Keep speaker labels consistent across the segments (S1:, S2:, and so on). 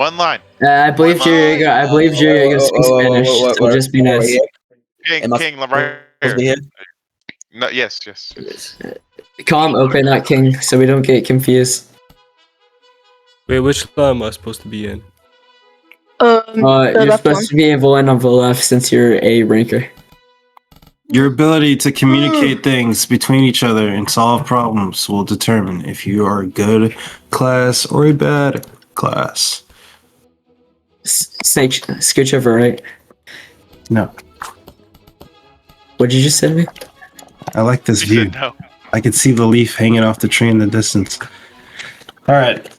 S1: One line.
S2: I believe Julio speaks Spanish. So just be nice.
S1: King, right here. No, yes.
S2: Call him Ope, not King, so we don't get confused.
S3: Wait, which line am I supposed to be in?
S2: You're supposed to be able on the left since you're a ranker.
S4: Your ability to communicate things between each other and solve problems will determine if you are a good class or a bad class.
S2: Snake, scooch over, right?
S4: No.
S2: What'd you just say to me?
S4: I like this view.
S1: No.
S4: I can see the leaf hanging off the tree in the distance. All right.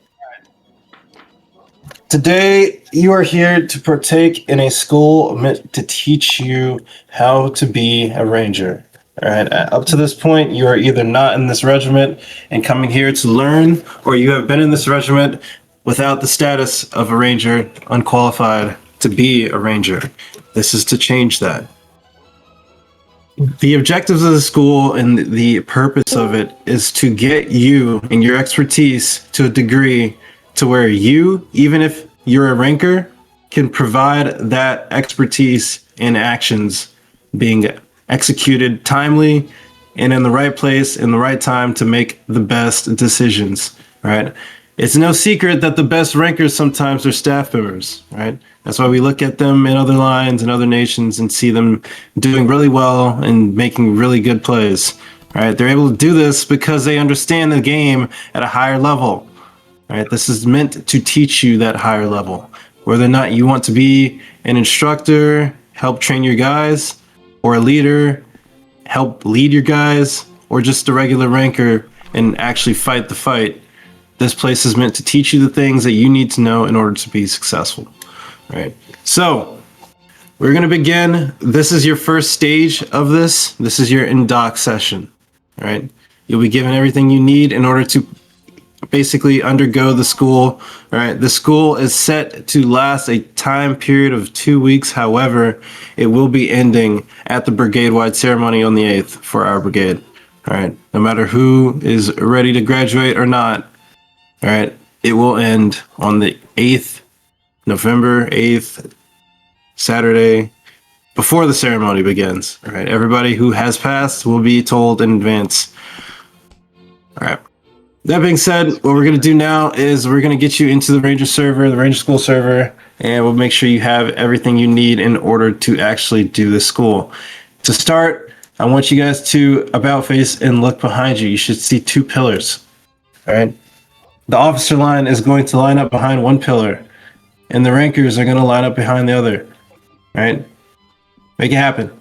S4: Today, you are here to partake in a school meant to teach you how to be a ranger. All right. Up to this point, you are either not in this regiment and coming here to learn, or you have been in this regiment without the status of a ranger, unqualified to be a ranger. This is to change that. The objectives of the school and the purpose of it is to get you and your expertise to a degree to where you, even if you're a ranker, can provide that expertise in actions being executed timely and in the right place in the right time to make the best decisions, right? It's no secret that the best rankers sometimes are staff members, right? That's why we look at them in other lines and other nations and see them doing really well and making really good plays, right? They're able to do this because they understand the game at a higher level, right? This is meant to teach you that higher level. Whether or not you want to be an instructor, help train your guys, or a leader, help lead your guys, or just a regular ranker and actually fight the fight, this place is meant to teach you the things that you need to know in order to be successful, right? So, we're going to begin. This is your first stage of this. This is your in-doc session, right? You'll be given everything you need in order to basically undergo the school, right? The school is set to last a time period of 2 weeks. However, it will be ending at the brigade-wide ceremony on the 8th for our brigade, all right? No matter who is ready to graduate or not, all right, it will end on the 8th, November 8th, Saturday, before the ceremony begins. All right, everybody who has passed will be told in advance. All right. That being said, what we're going to do now is we're going to get you into the Ranger server, the Ranger School server, and we'll make sure you have everything you need in order to actually do the school. To start, I want you guys to about face and look behind you. You should see 2 pillars. All right. The officer line is going to line up behind one pillar, and the rankers are going to line up behind the other. All right? Make it happen.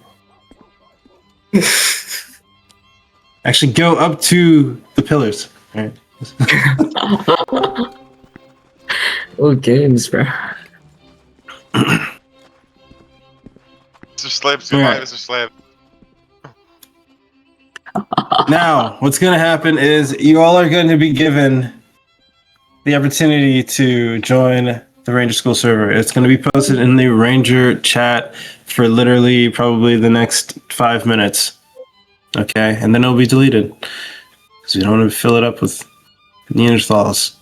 S4: Actually, go up to the pillars. All right?
S2: Oh, games, bro.
S1: Mr. Slab,
S4: Alright.
S1: Mr. Slab.
S4: Now, what's going to happen is you all are going to be given the opportunity to join the Ranger School server. It's going to be posted in the Ranger chat for literally probably the next 5 minutes. Okay? And then it'll be deleted. Because we don't want to fill it up with Neanderthals.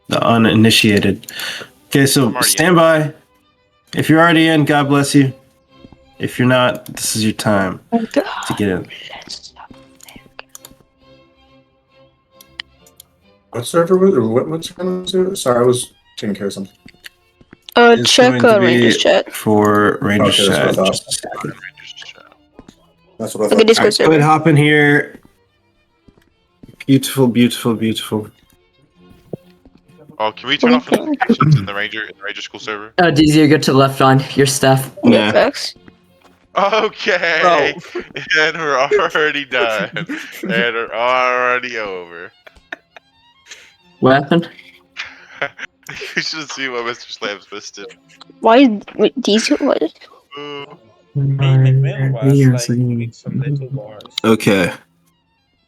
S4: The uninitiated. Okay, so stand by. If you're already in, God bless you. If you're not, this is your time to get in.
S5: What server was it? What server was it? Sorry, I was taking care of something.
S4: It's
S6: Check
S4: going to be
S6: Rangers chat.
S4: for Rangers
S5: Okay,
S4: chat.
S5: that's what I
S4: Just a
S5: thought.
S4: second.
S5: That's what I
S6: Okay,
S5: thought.
S6: Discord
S4: Alright, go ahead,
S6: server.
S4: hop in here. Beautiful, beautiful, beautiful.
S1: Oh, can we turn off the notifications in the Ranger School server?
S2: DZ, you go to the left on your staff.
S4: Yeah.
S6: Facts.
S1: Okay. And we're already done. And we're already over.
S2: What happened?
S1: You should see what Mr. Slab's listed.
S6: Why? Wait, these what?
S1: Ooh.
S4: Okay.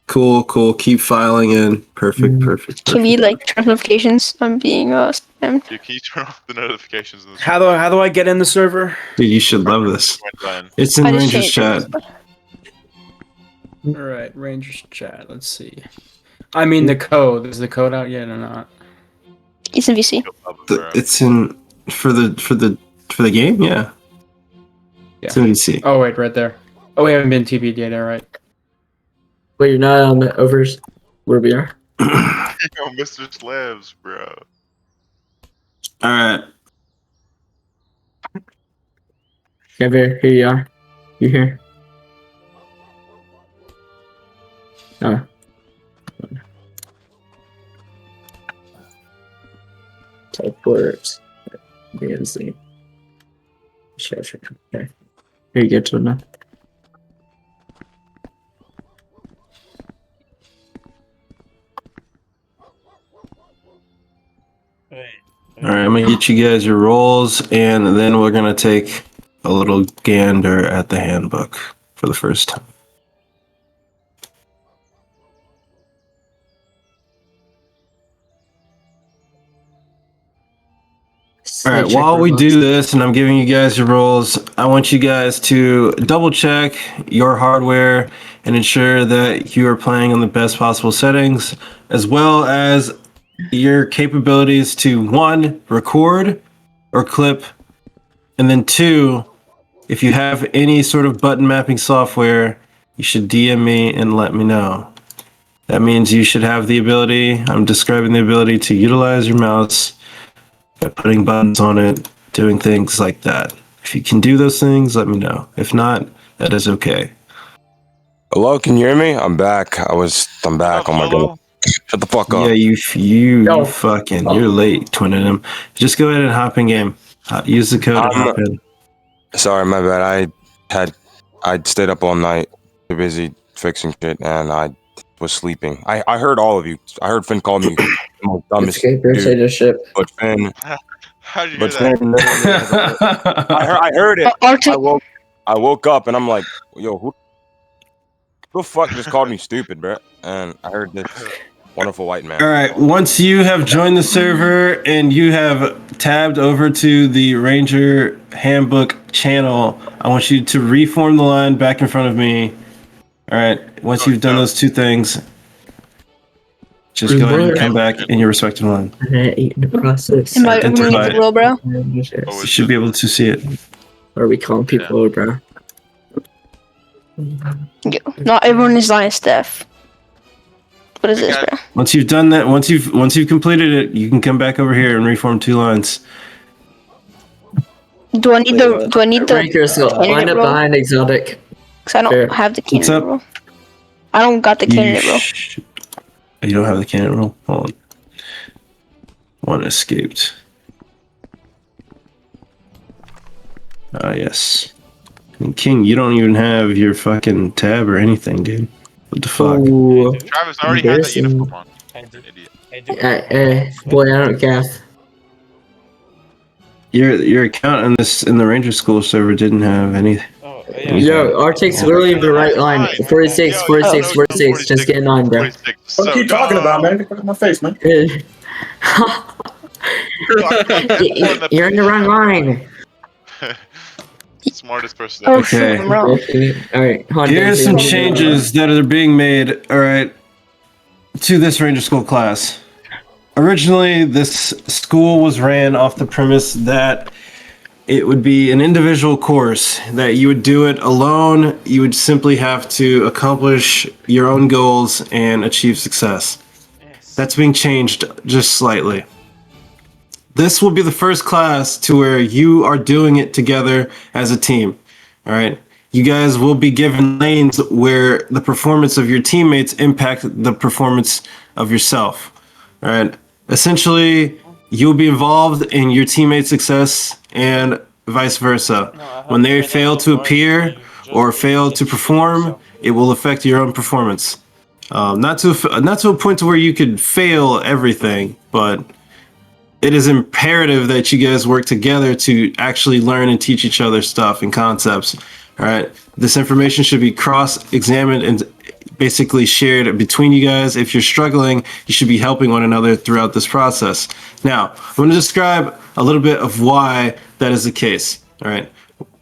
S4: Cool. Keep filing in. Perfect.
S6: Can we like turn notifications? I'm being spammed.
S1: Dude, can you turn off the notifications in the
S7: How do I get in the server?
S4: Dude, you should love this.
S1: Done.
S4: It's in
S6: I just
S4: Rangers
S6: changed
S4: chat.
S6: it.
S7: All right, Rangers chat. Let's see. I mean the code. Is the code out yet or not?
S6: It's in VC.
S4: It's in for the game. Yeah. It's in VC.
S2: Oh wait, right there. Oh, we haven't been TP'd yet. All right.
S8: Wait, you're not on the overs where we are?
S1: Yo, Mr. Slabs, bro.
S4: All right.
S8: Here you are. You here? Oh. Teleports. Mansley. Sure. Okay. Here you go to it now.
S4: All right, I'm gonna get you guys your rolls, and then we're gonna take a little gander at the handbook for the first time. All right, while we do this and I'm giving you guys your rolls, I want you guys to double check your hardware and ensure that you are playing on the best possible settings, as well as your capabilities to 1, record or clip, and then 2, if you have any sort of button mapping software, you should DM me and let me know. That means you should have the ability, I'm describing the ability to utilize your mouse by putting buttons on it, doing things like that. If you can do those things, let me know. If not, that is okay.
S9: Hello, can you hear me? I'm back. I'm back. Oh my god. Shut the fuck up.
S4: Yeah, you fucking, you're late, Twin and him. Just go ahead and hop in game. Use the code and hop in.
S9: Sorry, my bad. I stayed up all night, too busy fixing shit, and I was sleeping. I heard all of you. I heard Finn call me the most dumbest
S8: Dictatorship.
S9: but Finn.
S1: How'd you hear
S9: But
S1: that?
S9: Finn. I heard it.
S6: Arctic.
S9: I woke up and I'm like, yo, who the fuck just called me stupid, bro? And I heard this wonderful white man.
S4: All right, once you have joined the server and you have tabbed over to the Ranger Handbook channel, I want you to reform the line back in front of me. All right, once you've done those two things, just go ahead and come back in your respective line.
S8: In the process.
S6: Am I
S4: Identify
S6: moving
S4: it.
S6: the low brow?
S4: You should be able to see it.
S8: Or are we calling people old bro?
S6: Yo, not everyone is Lion Staff. What is this, bro?
S4: Once you've done that, once you've completed it, you can come back over here and reform 2 lines.
S6: Do I need the
S8: Rankers, line
S6: candidate
S8: up
S6: role?
S8: behind exotic.
S6: Cause I don't
S8: Fair.
S6: have the
S4: What's
S6: candidate
S4: up?
S6: role. I don't got the candidate role.
S4: You don't have the candidate roll? Hold on. One escaped. Yes. And King, you don't even have your fucking tab or anything, dude. What the fuck?
S8: Ooh.
S1: Travis already had that
S8: Embarrassing.
S1: uniform on. Idiot.
S8: Boy, I don't gaff.
S4: Your account in the Ranger School server didn't have any.
S8: Yo, Arctic's literally in the right line. 46, 46, 46. Just getting on, bro.
S1: 46.
S5: What are you talking about, man? Look at my face, man.
S8: You're in the wrong line.
S1: Smartest person.
S6: Oh
S1: ever.
S6: shoot,
S4: Okay.
S6: I'm wrong.
S8: Alright,
S4: Here's some changes that are being made, alright, to this Ranger School class. Originally, this school was ran off the premise that it would be an individual course, that you would do it alone, you would simply have to accomplish your own goals and achieve success. That's being changed just slightly. This will be the first class to where you are doing it together as a team. All right. You guys will be given lanes where the performance of your teammates impact the performance of yourself. All right. Essentially, you'll be involved in your teammates' success and vice versa. When they fail to appear or fail to perform, it will affect your own performance. Not to a point to where you could fail everything, but it is imperative that you guys work together to actually learn and teach each other stuff and concepts. All right. This information should be cross-examined and basically shared between you guys. If you're struggling, you should be helping one another throughout this process. Now, I'm going to describe a little bit of why that is the case. All right.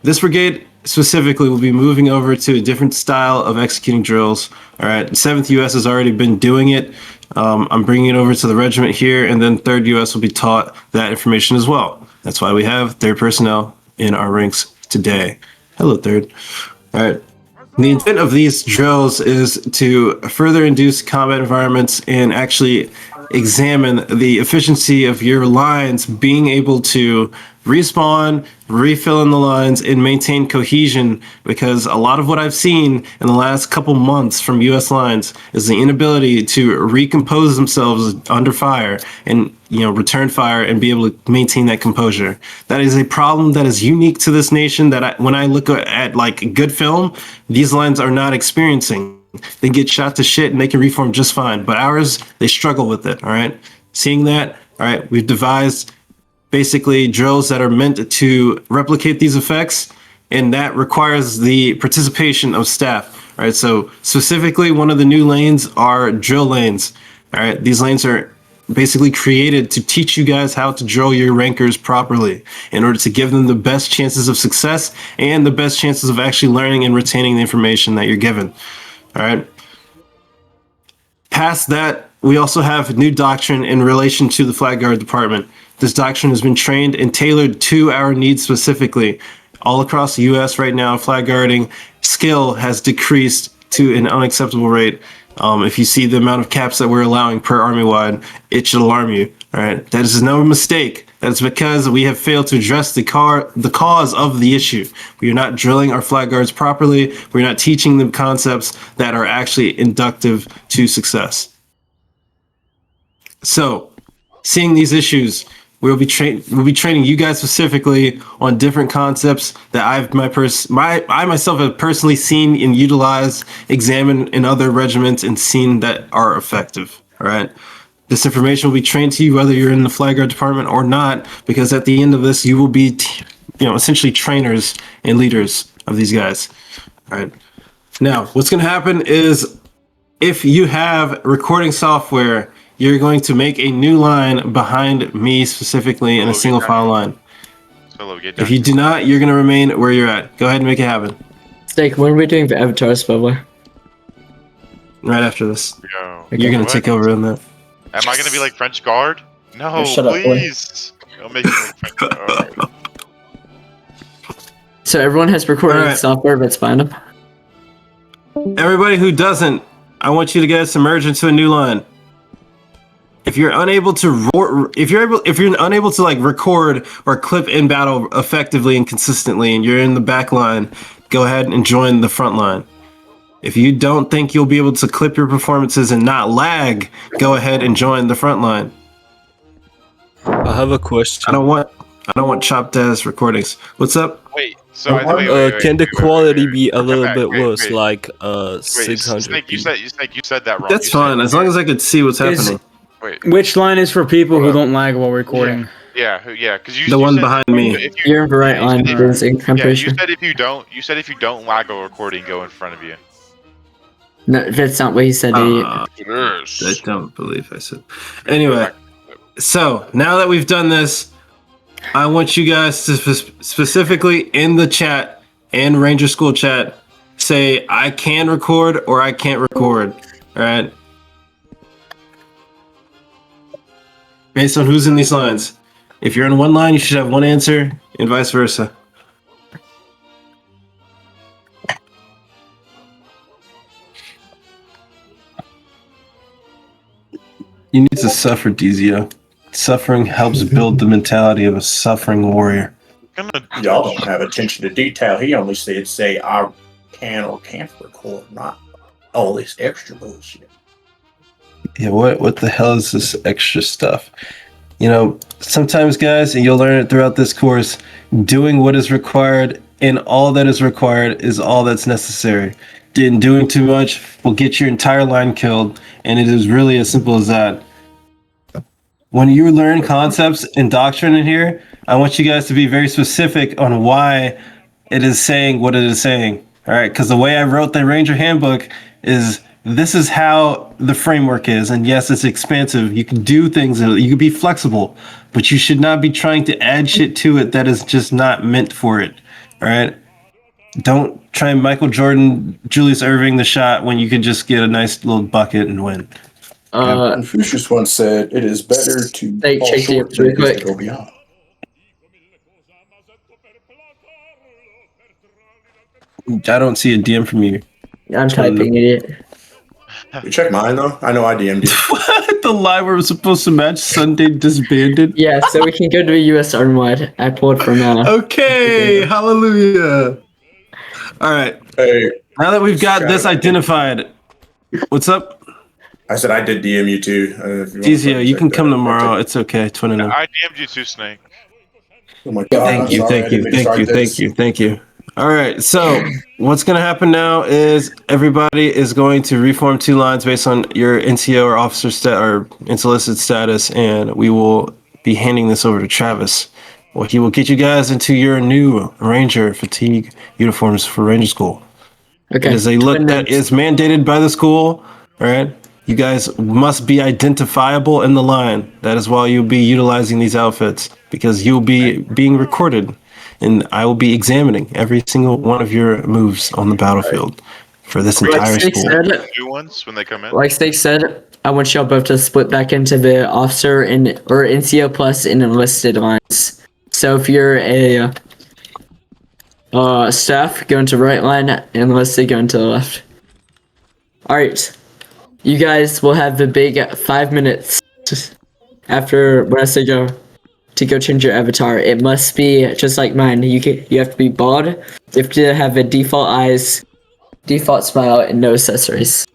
S4: This brigade specifically will be moving over to a different style of executing drills. All right, 7th US has already been doing it. I'm bringing it over to the regiment here, and then 3rd US will be taught that information as well. That's why we have 3rd personnel in our ranks today. Hello, 3rd. All right. The intent of these drills is to further induce combat environments and actually examine the efficiency of your lines being able to respawn, refill in the lines, and maintain cohesion, because a lot of what I've seen in the last couple months from US lines is the inability to recompose themselves under fire and return fire and be able to maintain that composure. That is a problem that is unique to this nation that when I look at like good film, these lines are not experiencing. They get shot to shit and they can reform just fine, but ours, they struggle with it. All right. Seeing that, all right, we've devised basically drills that are meant to replicate these effects, and that requires the participation of staff. All right. So specifically, one of the new lanes are drill lanes. All right. These lanes are basically created to teach you guys how to drill your rankers properly in order to give them the best chances of success and the best chances of actually learning and retaining the information that you're given. All right. Past that, we also have new doctrine in relation to the Flag Guard Department. This doctrine has been trained and tailored to our needs specifically. All across the U.S. right now, flag guarding skill has decreased to an unacceptable rate. If you see the amount of caps that we're allowing per army-wide, it should alarm you. All right, that is no mistake. That's because we have failed to address the cause of the issue. We are not drilling our flag guards properly. We're not teaching them concepts that are actually inductive to success. So, seeing these issues, we'll be training you guys specifically on different concepts that I myself have personally seen and utilized, examined in other regiments, and seen that are effective. All right. This information will be trained to you whether you're in the Flag Guard Department or not, because at the end of this, you will be, essentially trainers and leaders of these guys. All right. Now, what's going to happen is if you have recording software, you're going to make a new line behind me specifically in a single file line. If you do not, you're going to remain where you're at. Go ahead and make it happen.
S8: Steak, when are we doing the avatars, by the way?
S4: Right after this.
S1: Yo.
S4: You're going to take over in that.
S1: Am I gonna be like French guard? No,
S8: Oh, shut up, boy.
S1: please. Don't make me like French guard.
S8: So everyone has recording
S4: Alright.
S8: software that's fine up.
S4: Everybody who doesn't, I want you to guys to merge into a new line. If you're unable to like record or clip in battle effectively and consistently, and you're in the back line, go ahead and join the front line. If you don't think you'll be able to clip your performances and not lag, go ahead and join the front line.
S3: I have a question.
S4: I don't want chopped ass recordings. What's up?
S1: Wait, so
S3: Can the quality be a little bit worse, like 600?
S1: Snake, you said that wrong.
S4: That's
S1: You
S4: fine,
S1: said-
S4: as long as I could see what's
S7: Is-
S4: happening.
S1: Wait,
S7: Which line is for people who don't lag while recording?
S1: yeah, because you.
S4: The
S1: you
S4: one
S1: said
S4: behind
S1: if
S4: me.
S1: if you-
S8: You're in the right line,
S1: Yeah,
S8: Benzing, I'm
S1: yeah,
S8: pretty sure.
S1: you said if you don't lag a recording, go in front of you.
S8: No, that's not what he said, idiot.
S4: I don't believe I said. Anyway, so now that we've done this, I want you guys to specifically in the chat and Ranger School chat say I can record or I can't record. All right. Based on who's in these lines. If you're in one line, you should have one answer, and vice versa. You need to suffer, Dizio. Suffering helps build the mentality of a suffering warrior.
S5: Y'all don't have attention to detail. He only said, say, I can or can't record, not all this extra bullshit.
S4: Yeah, what the hell is this extra stuff? Sometimes, guys, and you'll learn it throughout this course, doing what is required and all that is required is all that's necessary. Doing too much will get your entire line killed, and it is really as simple as that. When you learn concepts and doctrine in here, I want you guys to be very specific on why it is saying what it is saying. All right, because the way I wrote the Ranger Handbook is this is how the framework is. And yes, it's expansive. You can do things, you can be flexible, but you should not be trying to add shit to it that is just not meant for it. All right. Don't try and Michael Jordan, Julius Irving the shot when you could just get a nice little bucket and win.
S5: Confucius once said, "It is better to
S8: Hey,
S5: fall
S8: check
S5: short
S8: it
S5: than
S8: real
S5: it is to
S8: quick.
S5: go beyond."
S4: I don't see a DM from you.
S8: I'm typing, idiot.
S5: You check mine though. I know I DM'd you.
S4: What? The lie we were supposed to match Sunday disbanded?
S8: Yeah, so we can go to a US Armwide. I pulled from
S4: Okay, hallelujah. All right.
S5: Hey,
S4: Now that we've got
S5: Shout
S4: this
S5: out.
S4: identified, what's up?
S5: I said I did DM you too. If you want
S4: Tizio,
S5: to
S4: you can
S5: check
S4: come
S5: that.
S4: tomorrow. It's okay. Twin and
S1: I DM'd you too, Snake.
S5: Oh my god!
S4: Thank
S5: I'm
S4: you,
S5: sorry, I
S4: thank you,
S5: didn't mean to
S4: thank
S5: start
S4: you,
S5: this.
S4: thank you, thank you. All right, so what's going to happen now is everybody is going to reform 2 lines based on your NCO or officer or unsolicited status, and we will be handing this over to Travis. Well, he will get you guys into your new Ranger fatigue uniforms for Ranger School.
S8: Okay.
S4: It is a look
S8: Twin
S4: that
S8: names.
S4: is mandated by the school. All right. You guys must be identifiable in the line. That is why you'll be utilizing these outfits, because you'll be being recorded, and I will be examining every single one of your moves on the battlefield for this
S8: Like
S4: entire
S8: Snake
S4: school.
S8: said,
S1: New ones when they come in.
S8: like Snake said, I want y'all both to split back into the officer and or NCO plus and enlisted lines. So if you're a staff, go into right line, and enlisted, go into the left. All right, you guys will have the big 5 minutes after when I say go to go change your avatar. It must be just like mine. You have to be bald. You have to have a default eyes, default smile, and no accessories.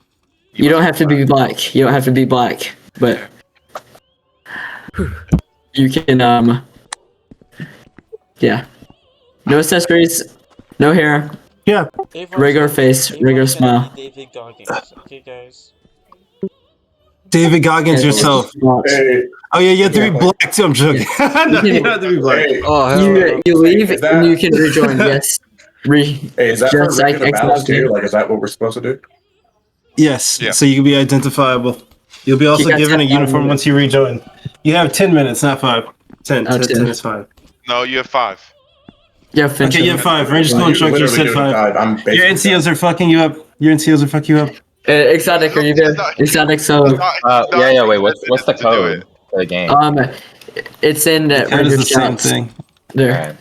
S8: You don't have to be black. You don't have to be black, but you can yeah. No accessories, no hair,
S4: Yeah.
S8: regular face, regular smile.
S10: David Goggins. Okay, guys.
S4: David Goggins
S8: Okay.
S4: yourself.
S5: Hey,
S4: Oh yeah, you have to be
S5: Yeah.
S4: black too. I'm joking. No, you have to be black.
S5: hey,
S3: Oh, hell no.
S8: You leave
S5: Is that-
S8: and you can rejoin. Yes.
S5: hey, is that
S8: Just
S5: for
S8: like
S5: regular battles
S8: Xbox.
S5: too? Like, is that what we're supposed to do?
S4: Yes.
S1: Yeah.
S4: So you can be identifiable. You'll be also
S8: You guys
S4: given a
S8: have 5
S4: uniform
S8: minutes.
S4: once you rejoin. You have 10 minutes, not 5. 10.
S8: Oh,
S4: 10,
S8: 10.
S4: 10 is 5.
S1: No, you have 5.
S8: Yeah, finish
S4: Okay,
S8: it.
S4: you have 5. Ranger School
S5: You're
S4: instructor
S5: literally
S4: said
S5: doing
S4: 5.
S5: I'm
S4: Your
S5: basically-
S4: NCOs are fucking you up. Your NCOs are fucking you up.
S8: Exotic, are you good? Exotic, so
S11: Yeah, wait, what's the
S1: To do
S11: code
S1: it.
S11: for the game?
S8: it's in
S4: That is
S8: Ranger
S4: the same
S8: Shouts.
S4: thing.
S8: There.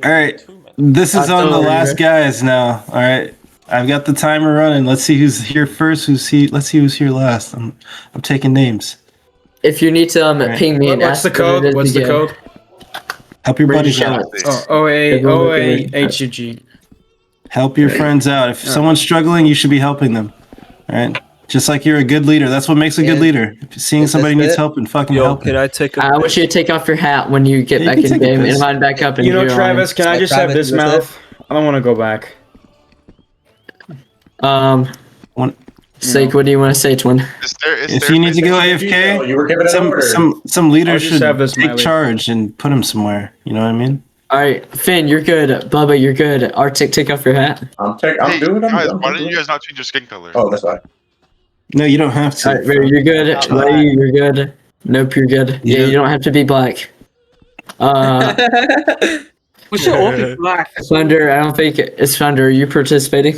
S4: All right. This is on the last guys now. All right. I've got the timer running. Let's see who's here first. Let's see who's here last. I'm taking names.
S8: If you need to
S4: Right.
S8: ping me and
S7: What's
S8: ask
S7: the
S8: what it
S7: code?
S8: is
S7: What's the
S8: again.
S7: code?
S4: Help your
S8: Ranger
S4: buddies out.
S8: Shouts.
S7: Oh, OA,
S8: Everyone
S7: OA,
S8: can-
S7: HUG.
S4: Help your friends out. If someone's struggling, you should be helping them. All right. Just like you're a good leader. That's what makes a good
S8: Yeah.
S4: leader. If you're seeing
S8: Is
S4: somebody
S8: this
S4: needs
S8: it?
S4: help and fucking
S3: Yo,
S4: help.
S3: can I take a
S8: I want you to take off your hat when you get
S4: Yeah, you
S8: back
S4: can
S8: in
S4: take a
S8: game
S4: piss.
S8: and line back up and
S7: You know,
S8: do your
S7: Travis, can I just have
S8: Travis,
S7: this
S8: what's
S7: mouth? I don't want to go back.
S4: One-
S8: Sake, what do you want to say, Twin?
S4: If you need to go
S5: Oh,
S4: AFK,
S5: you were given an order.
S4: some leader
S7: I'll just
S4: should
S7: have this
S4: take
S7: Miley.
S4: charge and put him somewhere. You know what I mean?
S8: All right, Finn, you're good. Bubba, you're good. Arctic, take off your hat.
S5: I'm
S1: Hey,
S5: doing it.
S1: guys,
S5: I'm
S1: why
S5: doing
S1: don't you
S5: it.
S1: guys not change your skin color?
S5: Oh, that's fine.
S4: No, you don't have to.
S8: All right, Ray, you're good. Ray, you're good. Nope, you're good. Yeah,
S4: Yeah.
S8: you don't have to be black.
S10: We should all be black.
S8: Thunder, I don't think it's Thunder. Are you participating?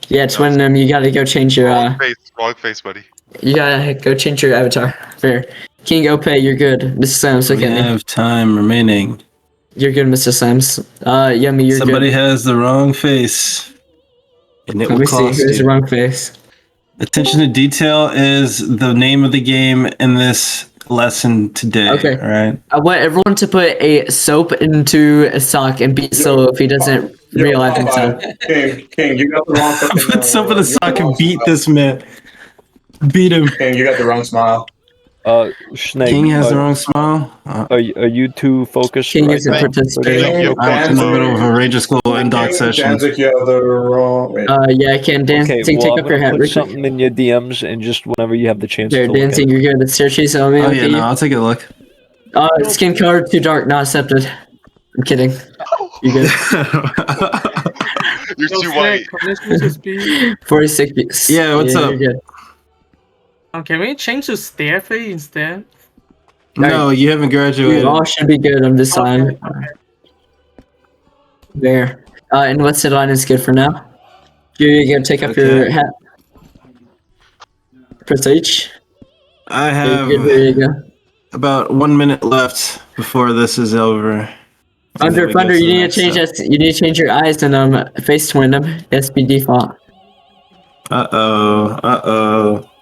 S8: Yeah, Twin, you gotta go change your
S1: Wrong face, buddy.
S8: you gotta go change your avatar. Fair. King Ope, you're good. Mr. Sams, look
S4: We
S8: at me.
S4: have time remaining.
S8: You're good, Mr. Sams. Yummy, you're
S4: Somebody
S8: good.
S4: has the wrong face, and it
S8: Let
S4: will
S8: me see.
S4: cost
S8: Who's the
S4: you.
S8: wrong face?
S4: Attention to detail is the name of the game in this lesson today.
S8: Okay.
S4: All right.
S8: I want everyone to put a soap into a sock and beat Solo if he doesn't realize himself.
S5: King, you got the wrong fucking.
S4: Put some of the
S5: you got
S4: sock
S5: wrong
S4: and beat
S5: smile.
S4: this man. Beat him.
S5: King, you got the wrong smile.
S3: Snake.
S4: King has the wrong smile.
S3: Are you too focused?
S8: King
S3: right
S8: isn't
S3: now?
S8: participating.
S4: I'm in the middle of a Ranger School in-dog session.
S5: Danzig, you have the wrong. Wait.
S8: Yeah, I can. Dancing,
S3: Okay, well,
S8: take
S3: I'm
S8: up your
S3: gonna
S8: hat.
S3: put
S8: Rick.
S3: something in your DMs and just whenever you have the chance
S8: There,
S3: to look at
S8: dancing,
S3: it.
S8: you're good. It's Cersei, so me.
S4: Oh yeah, no, I'll take a look.
S8: Skin color too dark, not accepted. I'm kidding. You good?
S1: You're too white.
S8: 46.
S4: Yeah, what's up?
S8: You're good.
S10: Can we change to Stairfay instead?
S4: No, you haven't
S8: You
S4: graduated.
S8: all should be good. I'm just saying. There. enlisted line is good for now. You're gonna take off your hat. Press H.
S4: I
S8: There
S4: have
S8: you go.
S4: about 1 minute left before this is over.
S8: Thunder, you need to change that. You need to change your eyes and face twin them. SB default.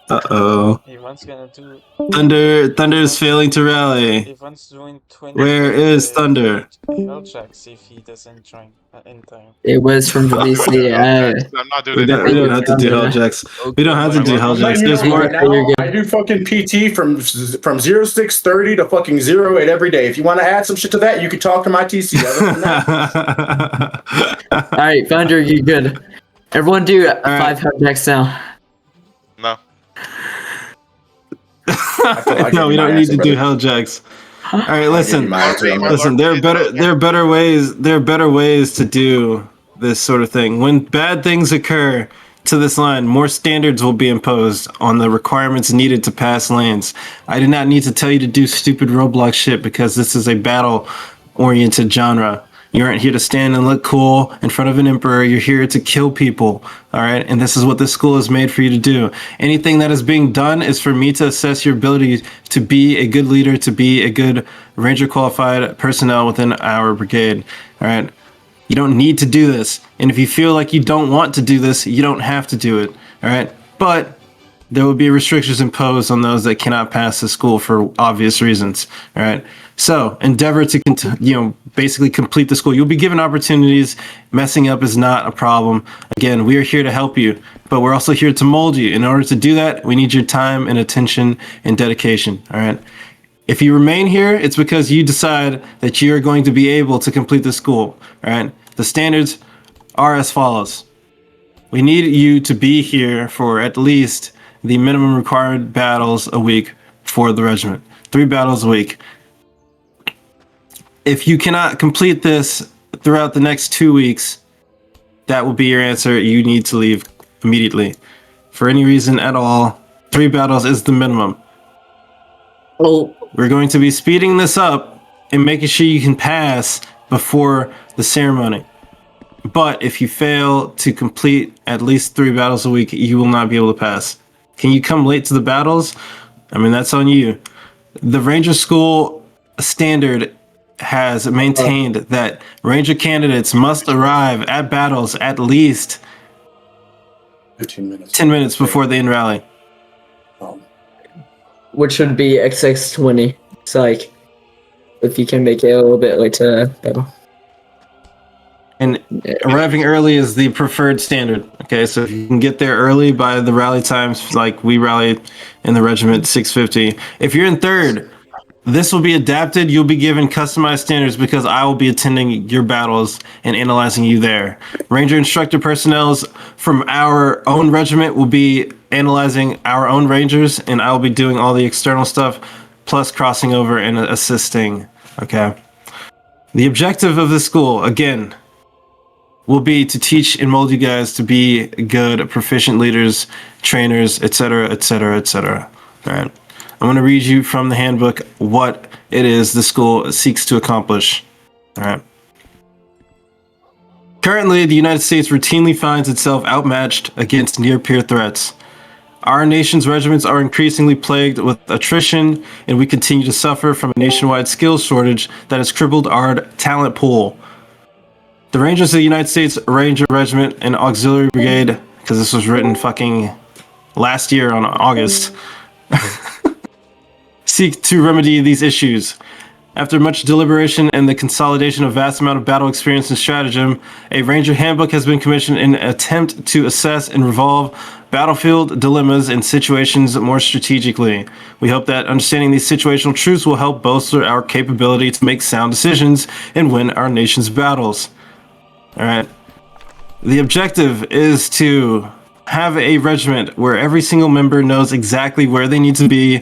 S12: Ivan's gonna do.
S4: Thunder is failing to rally.
S12: Ivan's doing 20.
S4: Where is Thunder?
S12: Helljack, if he doesn't join in time.
S8: It was from the VC.
S1: I'm not doing
S4: We
S1: it.
S4: don't have to do Helljacks. We don't have to do Helljacks. There's more.
S5: I do fucking PT from 0630 to fucking 08 every day. If you want to add some shit to that, you can talk to my TC. Other than that,
S8: All right, Thunder, you good? Everyone do 5 Helljacks now.
S1: No.
S4: No, we don't need to do Helljacks. All right, listen. There are better ways. There are better ways to do this sort of thing. When bad things occur to this line, more standards will be imposed on the requirements needed to pass lanes. I do not need to tell you to do stupid Roblox shit because this is a battle-oriented genre. You aren't here to stand and look cool in front of an emperor. You're here to kill people, all right? And this is what this school is made for you to do. Anything that is being done is for me to assess your ability to be a good leader, to be a good Ranger-qualified personnel within our brigade, all right? You don't need to do this. And if you feel like you don't want to do this, you don't have to do it, all right? But there will be restrictions imposed on those that cannot pass the school for obvious reasons, all right? So endeavor to, basically complete the school. You'll be given opportunities. Messing up is not a problem. Again, we are here to help you, but we're also here to mold you. In order to do that, we need your time and attention and dedication, all right? If you remain here, it's because you decide that you're going to be able to complete the school, all right? The standards are as follows. We need you to be here for at least the minimum required battles a week for the regiment. 3 battles a week. If you cannot complete this throughout the next 2 weeks, that will be your answer. You need to leave immediately. For any reason at all, 3 battles is the minimum.
S8: Oh.
S4: We're going to be speeding this up and making sure you can pass before the ceremony. But if you fail to complete at least 3 battles a week, you will not be able to pass. Can you come late to the battles? I mean, that's on you. The Ranger School standard has maintained that Ranger candidates must arrive at battles at least 10 minutes before the end rally.
S8: Which would be XX20. It's like, if you can make it a little bit late to battle.
S4: And arriving early is the preferred standard. Okay, so if you can get there early by the rally times, like we rally in the regiment 650. If you're in 3rd, this will be adapted. You'll be given customized standards because I will be attending your battles and analyzing you there. Ranger instructor personnel from our own regiment will be analyzing our own Rangers, and I'll be doing all the external stuff, plus crossing over and assisting. Okay. The objective of the school, again, will be to teach and mold you guys to be good, proficient leaders, trainers, etc., etc., etc. All right. I'm going to read you from the handbook what it is the school seeks to accomplish. All right. Currently, the United States routinely finds itself outmatched against near-peer threats. Our nation's regiments are increasingly plagued with attrition, and we continue to suffer from a nationwide skills shortage that has crippled our talent pool. The Rangers of the United States Ranger Regiment and Auxiliary Brigade, because this was written fucking last year on August, seek to remedy these issues. After much deliberation and the consolidation of vast amount of battle experience and stratagem, a Ranger handbook has been commissioned in an attempt to assess and resolve battlefield dilemmas and situations more strategically. We hope that understanding these situational truths will help bolster our capability to make sound decisions and win our nation's battles. All right. The objective is to have a regiment where every single member knows exactly where they need to be,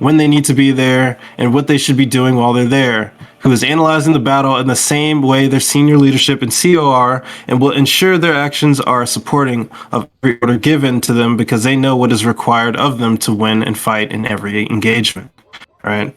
S4: when they need to be there, and what they should be doing while they're there, who is analyzing the battle in the same way their senior leadership and COR, and will ensure their actions are supporting of every order given to them because they know what is required of them to win and fight in every engagement. All right.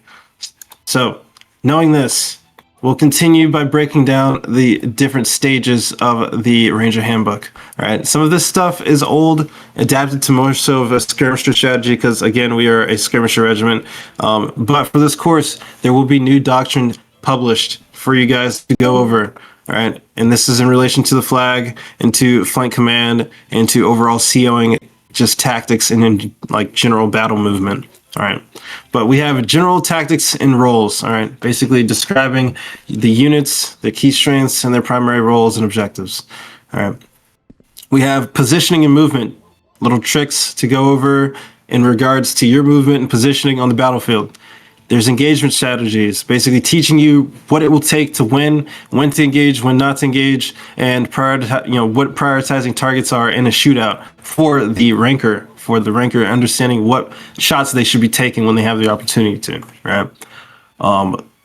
S4: So, knowing this, we'll continue by breaking down the different stages of the Ranger Handbook. All right, some of this stuff is old, adapted to more so of a skirmisher strategy because, again, we are a skirmisher regiment. But for this course, there will be new doctrine published for you guys to go over. All right, and this is in relation to the flag and to flank command and to overall COing, just tactics and in like general battle movement. All right, but we have general tactics and roles. All right, basically describing the units, their key strengths, and their primary roles and objectives. All right, we have positioning and movement, little tricks to go over in regards to your movement and positioning on the battlefield. There's engagement strategies, basically teaching you what it will take to win, when to engage, when not to engage, and what prioritizing targets are in a shootout for the ranker. Understanding what shots they should be taking when they have the opportunity to. Right.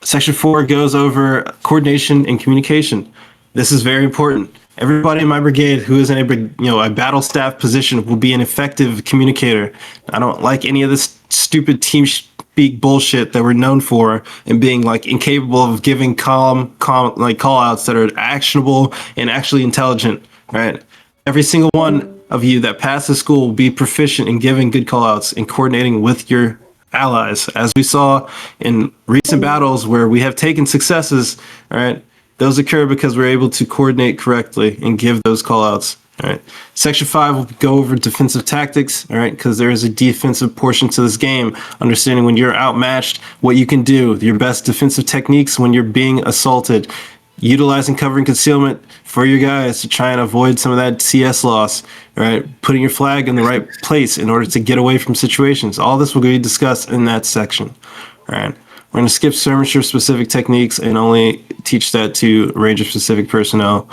S4: Section 4 goes over coordination and communication. This is very important. Everybody in my brigade who is in a battle staff position will be an effective communicator. I don't like any of this stupid team speak bullshit that we're known for and being like incapable of giving calm like call outs that are actionable and actually intelligent. Right. Every single one of you that passes school will be proficient in giving good call outs and coordinating with your allies. As we saw in recent battles where we have taken successes, all right, those occur because we're able to coordinate correctly and give those call outs. All right. Section 5 will go over defensive tactics, all right, because there is a defensive portion to this game, understanding when you're outmatched, what you can do, your best defensive techniques when you're being assaulted, utilizing cover and concealment for your guys to try and avoid some of that CS loss, right? Putting your flag in the right place in order to get away from situations. All this will be discussed in that section, all right? We're going to skip skirmisher-specific techniques and only teach that to Ranger-specific personnel.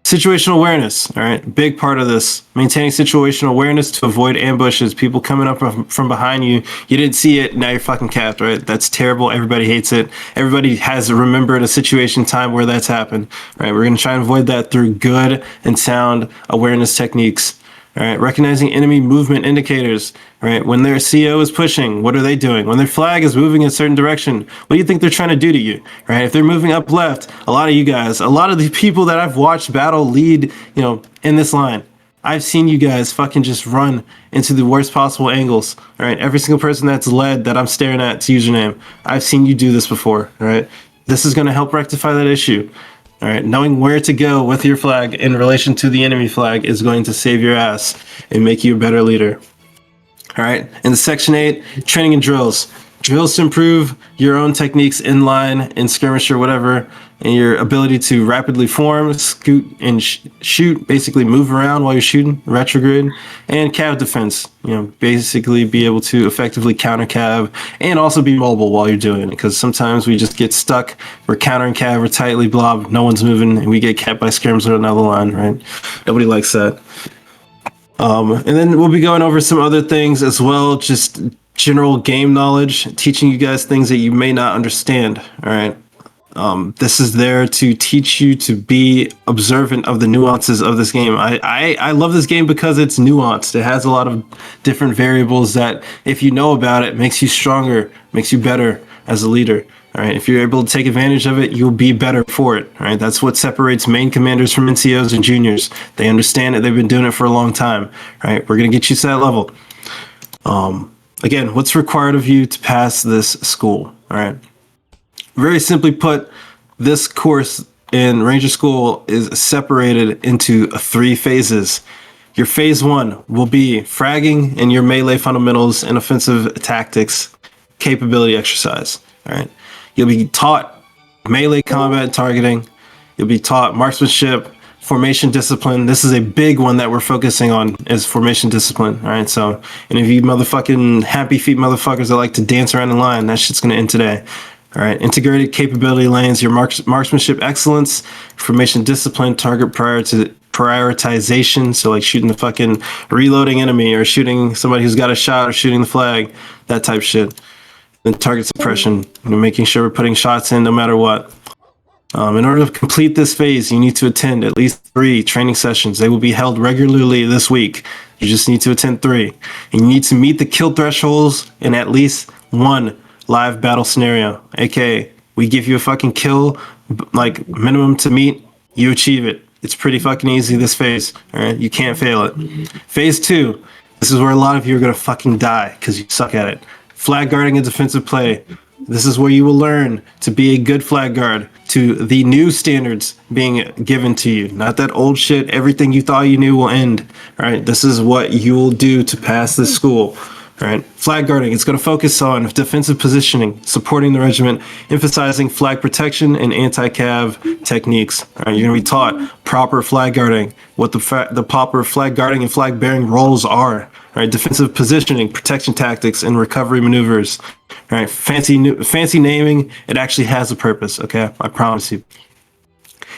S4: Situational awareness, all right? Big part of this. Maintaining situational awareness to avoid ambushes, people coming up from behind you. You didn't see it, now you're fucking capped, right? That's terrible. Everybody hates it. Everybody has remembered a situation time where that's happened, right? We're going to try and avoid that through good and sound awareness techniques. All right, recognizing enemy movement indicators. All right, when their CO is pushing, what are they doing? When their flag is moving in a certain direction, what do you think they're trying to do to you? Right, if they're moving up left, a lot of you guys, a lot of the people that I've watched battle lead, in this line, I've seen you guys fucking just run into the worst possible angles. All right, every single person that's led that I'm staring at to username, I've seen you do this before. All right, this is going to help rectify that issue. All right, knowing where to go with your flag in relation to the enemy flag is going to save your ass and make you a better leader. All right, in the Section 8, training and drills. Drills to improve your own techniques in line, in skirmish or whatever, and your ability to rapidly form, scoot, and shoot, basically move around while you're shooting, retrograde, and cav defense. Basically be able to effectively counter cav and also be mobile while you're doing it, because sometimes we just get stuck. We're countering cav, we're tightly blob, no one's moving, and we get capped by skirms on another line, right? Nobody likes that. And then we'll be going over some other things as well, just general game knowledge, teaching you guys things that you may not understand. All right. This is there to teach you to be observant of the nuances of this game. I love this game because it's nuanced. It has a lot of different variables that, if you know about it, makes you stronger, makes you better as a leader. All right. If you're able to take advantage of it, you'll be better for it. All right. That's what separates main commanders from NCOs and juniors. They understand it. They've been doing it for a long time. All right. We're going to get you to that level. Again, what's required of you to pass this school? All right. Very simply put, this course in Ranger School is separated into 3 phases. Your phase 1 will be fragging and your melee fundamentals and offensive tactics capability exercise. All right. You'll be taught melee combat targeting. You'll be taught marksmanship, formation discipline. This is a big one that we're focusing on, is formation discipline. All right. So any of you motherfucking happy feet motherfuckers that like to dance around the line, that shit's going to end today. All right. Integrated capability lanes, your marksmanship excellence, formation discipline, target prioritization. So like shooting the fucking reloading enemy or shooting somebody who's got a shot or shooting the flag, that type shit. Then target suppression, making sure we're putting shots in no matter what. In order to complete this phase, you need to attend at least 3 training sessions. They will be held regularly this week. You just need to attend 3. And you need to meet the kill thresholds in at least 1 live battle scenario. AKA, we give you a fucking kill like minimum to meet, you achieve it. It's pretty fucking easy this phase. All right, you can't fail it. Phase 2, this is where a lot of you are gonna fucking die because you suck at it. Flag guarding and defensive play. This is where you will learn to be a good flag guard to the new standards being given to you. Not that old shit, everything you thought you knew will end. All right, this is what you will do to pass this school. All right, flag guarding, it's going to focus on defensive positioning, supporting the regiment, emphasizing flag protection and anti-cav techniques. All right, you're going to be taught proper flag guarding, what the proper flag guarding and flag bearing roles are. All right, defensive positioning, protection tactics, and recovery maneuvers. All right, fancy naming, it actually has a purpose, okay? I promise you.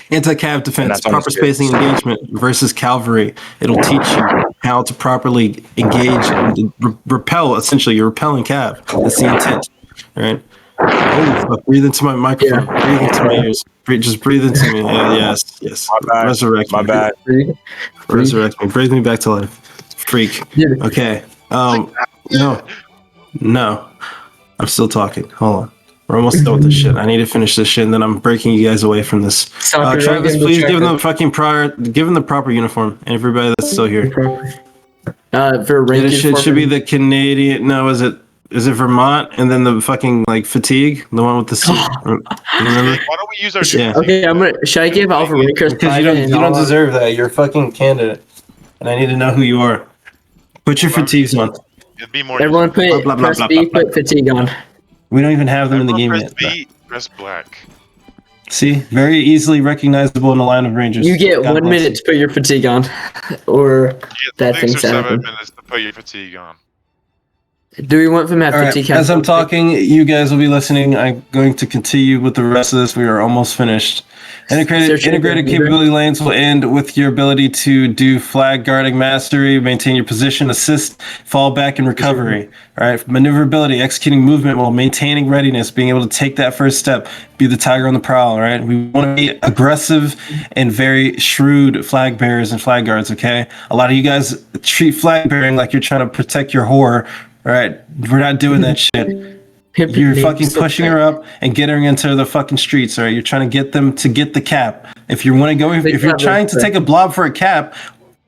S4: Anti-cav defense, proper spacing engagement versus cavalry. It'll teach you how to properly engage and repel. Essentially, you're repelling cav. That's the intent. All right. Holy fuck! Breathe into my microphone. Yeah. Breathe into my ears. Just breathe into me. Yes.
S9: My bad.
S4: Resurrect me.
S9: My bad.
S4: Resurrect me. Breathe me back to life. Freak. Okay. No. I'm still talking. Hold on. We're almost done with this shit. I need to finish this shit, and then I'm breaking you guys away from this. Travis, please give them the proper uniform, and everybody that's still here.
S8: For rank
S4: it should be the Canadian. No, is it Vermont, and then the fucking like fatigue, the one with the suit. Remember?
S1: Why don't we use our?
S8: Yeah. Okay, should I give Alpha Rankers?
S4: Because you don't deserve that. You're a fucking candidate, and I need to know who you are. Put your fatigues on.
S1: It'd be more.
S8: Everyone press B, put fatigue on.
S4: We don't even have them in the game yet.
S1: Press black.
S4: See, very easily recognizable in a line of rangers.
S8: You get 1 minute to put your fatigue on, or bad things happen.
S1: 7 minutes to put your fatigue on.
S8: Do we want them to have fatigue?
S4: As I'm talking, you guys will be listening. I'm going to continue with the rest of this. We are almost finished. Integrated capability lanes will end with your ability to do flag guarding mastery, maintain your position, assist, fall back, and recovery. All right, maneuverability, executing movement while maintaining readiness, being able to take that first step, be the tiger on the prowl. All right, we want to be aggressive and very shrewd flag bearers and flag guards. Okay, a lot of you guys treat flag bearing like you're trying to protect your whore. All right, we're not doing that shit. You're fucking pushing her up and getting her into the fucking streets. All right, you're trying to get them to get the cap. If you want to go, if you're trying to take a blob for a cap,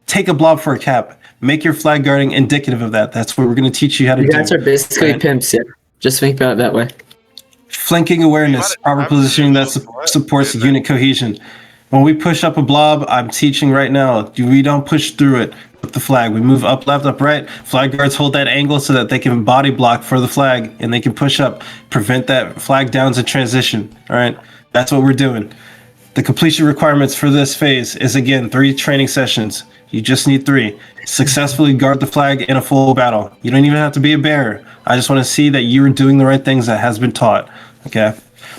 S4: take a blob for a cap. Make your flag guarding indicative of that. That's what we're going to teach you how to do.
S8: You guys are basically pimps. Yeah, just think about it that way.
S4: Flanking awareness, proper positioning that supports unit cohesion. When we push up a blob, I'm teaching right now. We don't push through it with the flag. We move up, left, up, right. Flag guards hold that angle so that they can body block for the flag and they can push up, prevent that flag downs in transition. All right, that's what we're doing. The completion requirements for this phase is again 3 training sessions. You just need 3. Successfully guard the flag in a full battle. You don't even have to be a bearer. I just want to see that you're doing the right things that has been taught. Okay.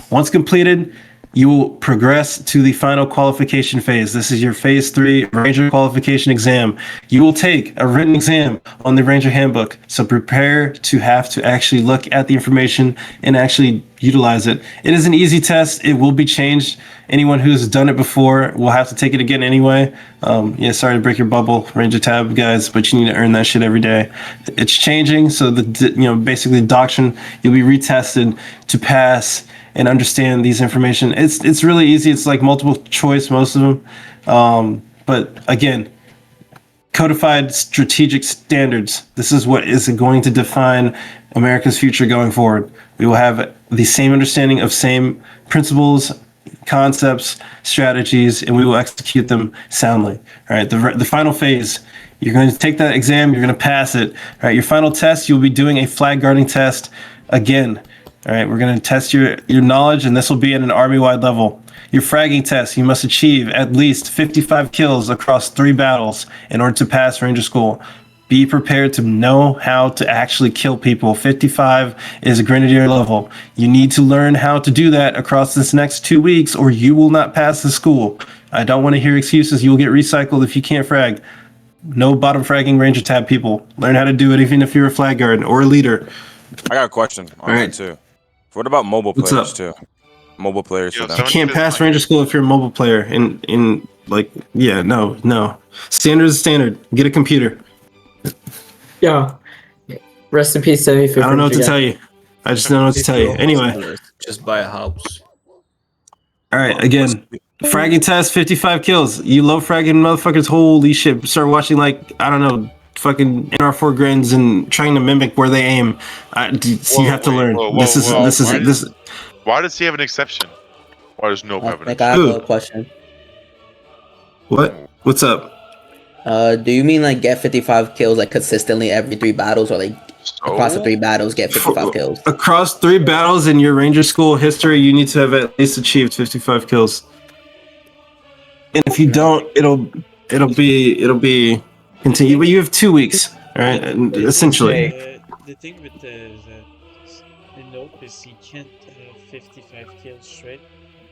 S4: Once completed, you will progress to the final qualification phase. This is your phase 3 Ranger qualification exam. You will take a written exam on the Ranger handbook. So prepare to have to actually look at the information and actually utilize it. It is an easy test. It will be changed. Anyone who's done it before will have to take it again anyway. Yeah, sorry to break your bubble, Ranger tab guys, but you need to earn that shit every day. It's changing. So basically the doctrine, you'll be retested to pass and understand these information. It's really easy. It's like multiple choice, most of them. But again, codified strategic standards. This is what is going to define America's future going forward. We will have the same understanding of same principles, concepts, strategies, and we will execute them soundly. All right, the final phase, you're going to take that exam, you're going to pass it. All right, your final test, you'll be doing a flag guarding test again. All right, we're going to test your knowledge, and this will be at an army-wide level. Your fragging test, you must achieve at least 55 kills across 3 battles in order to pass Ranger School. Be prepared to know how to actually kill people. 55 is a grenadier level. You need to learn how to do that across this next 2 weeks, or you will not pass the school. I don't want to hear excuses. You will get recycled if you can't frag. No bottom fragging Ranger tab people. Learn how to do it even if you're a flag guard or a leader.
S9: I got a question on that too. What about mobile players too? Mobile players.
S4: You can't pass Ranger School if you're a mobile player. No. Standard is standard. Get a computer.
S8: Yeah. Rest in peace, 75.
S4: I don't know what to tell you. I just don't know what to tell you. Anyway.
S3: Just buy a house.
S4: All right, again, fragging test, 55 kills. You low fragging motherfuckers, holy shit. Start watching, like, I don't know, fucking NR4 grins and trying to mimic where they aim. You have to learn. This is.
S1: Why does he have an exception? Why does Nope have an
S13: Like, I
S1: exception?
S13: have a question.
S4: What? What's up?
S13: Do you mean like get 55 kills like consistently every 3 battles, or like across the 3 battles get 55 kills?
S4: Across 3 battles in your Ranger School history, you need to have at least achieved 55 kills. And if you don't, it'll be continue. But you have 2 weeks, all right? And essentially.
S14: The thing with the Nope is he can't have 55 kills straight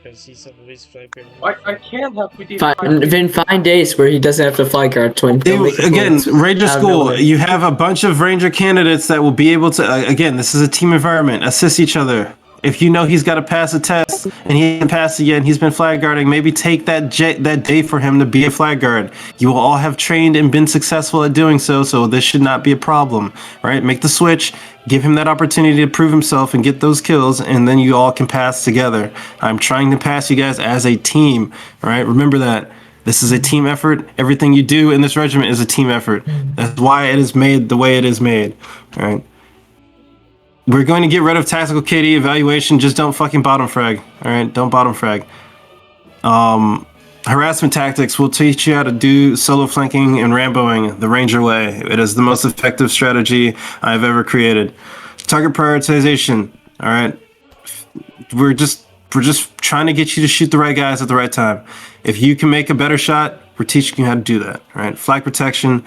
S14: because he's always flag guarding.
S10: I can't have 55.
S8: Then find days where he doesn't have to fly guard twin.
S4: Again, Ranger School, you have a bunch of Ranger candidates that will be able to, again, this is a team environment, assist each other. If you know he's got to pass a test and he hasn't passed it yet and he's been flag guarding, maybe take that day for him to be a flag guard. You will all have trained and been successful at doing so this should not be a problem, right? Make the switch, give him that opportunity to prove himself and get those kills, and then you all can pass together. I'm trying to pass you guys as a team, all right? Remember that. This is a team effort. Everything you do in this regiment is a team effort. That's why it is made the way it is made, all right? We're going to get rid of tactical KD evaluation. Just don't fucking bottom frag. All right, don't bottom frag. Harassment tactics will teach you how to do solo flanking and Ramboing the Ranger way. It is the most effective strategy I've ever created. Target prioritization. All right, we're just trying to get you to shoot the right guys at the right time. If you can make a better shot, we're teaching you how to do that. All right, flag protection.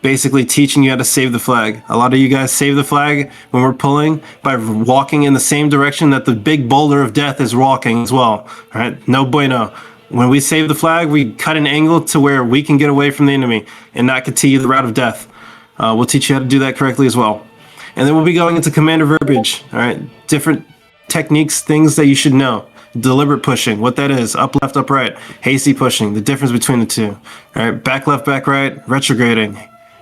S4: Basically teaching you how to save the flag. A lot of you guys save the flag when we're pulling by walking in the same direction that the big boulder of death is walking as well. All right, no bueno. When we save the flag, we cut an angle to where we can get away from the enemy and not continue the route of death. We'll teach you how to do that correctly as well. And then we'll be going into commander verbiage. All right, different techniques, things that you should know. Deliberate pushing, what that is, up left, up right, hasty pushing, the difference between the two. All right, back left, back right, retrograding,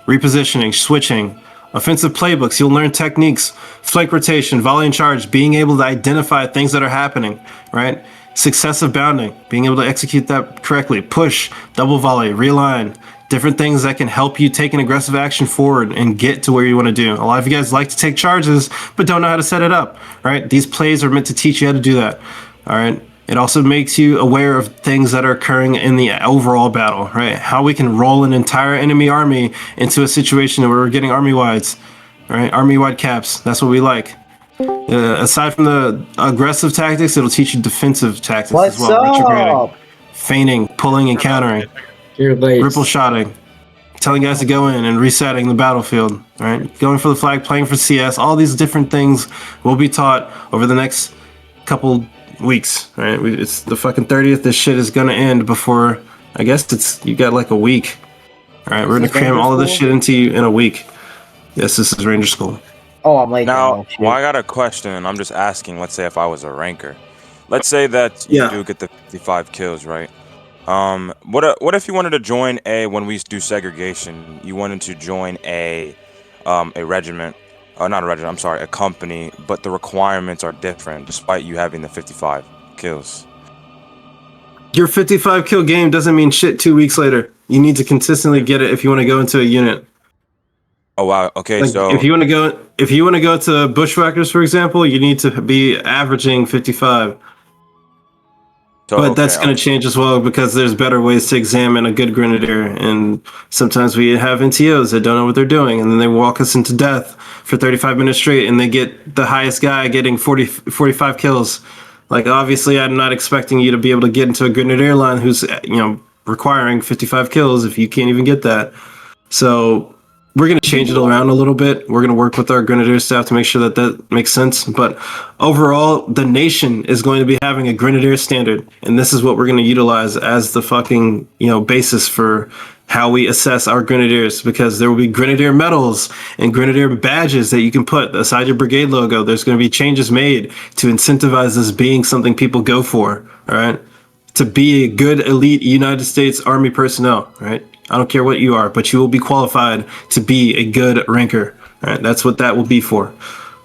S4: repositioning, switching, offensive playbooks. You'll learn techniques, flank rotation, volley and charge, being able to identify things that are happening, right? Successive bounding, being able to execute that correctly, push, double volley, realign, different things that can help you take an aggressive action forward and get to where you want to do. A lot of you guys like to take charges, but don't know how to set it up, right? These plays are meant to teach you how to do that, all right? It also makes you aware of things that are occurring in the overall battle, right? How we can roll an entire enemy army into a situation where we're getting army-wides, right? Army-wide caps, that's what we like. Aside from the aggressive tactics, it'll teach you defensive tactics as well. Retrograding, feigning, pulling and countering, ripple shotting, telling guys to go in and resetting the battlefield, right? Going for the flag, playing for CS, all these different things will be taught over the next couple weeks, right? It's the fucking 30th. This shit is gonna end before, I guess you got like a week. All right, we're gonna cram all of this shit into you in a week. Yes, this is Ranger School.
S13: Oh, I'm late.
S9: Now, well, I got a question. I'm just asking. Let's say if I was a ranker, let's say that you do get the 55 kills, right? What if you wanted to join when we do segregation? You wanted to join a regiment. Not a regiment, I'm sorry, a company, but the requirements are different despite you having the 55 kills.
S4: Your 55 kill game doesn't mean shit 2 weeks later. You need to consistently get it if you want to go into a unit.
S9: Oh wow, okay,
S4: like,
S9: so
S4: if you want to go to Bushwhackers, for example, you need to be averaging 55. But that's going to change as well because there's better ways to examine a good grenadier, and sometimes we have NTOs that don't know what they're doing, and then they walk us into death for 35 minutes straight, and they get the highest guy getting 45 kills. Like, obviously, I'm not expecting you to be able to get into a grenadier line who's, requiring 55 kills if you can't even get that. So we're going to change it around a little bit. We're going to work with our grenadier staff to make sure that makes sense. But overall, the nation is going to be having a grenadier standard. And this is what we're going to utilize as the fucking, basis for how we assess our grenadiers, because there will be grenadier medals and grenadier badges that you can put aside your brigade logo. There's going to be changes made to incentivize this being something people go for, all right? To be a good elite United States Army personnel, right? I don't care what you are, but you will be qualified to be a good ranker. All right, that's what that will be for.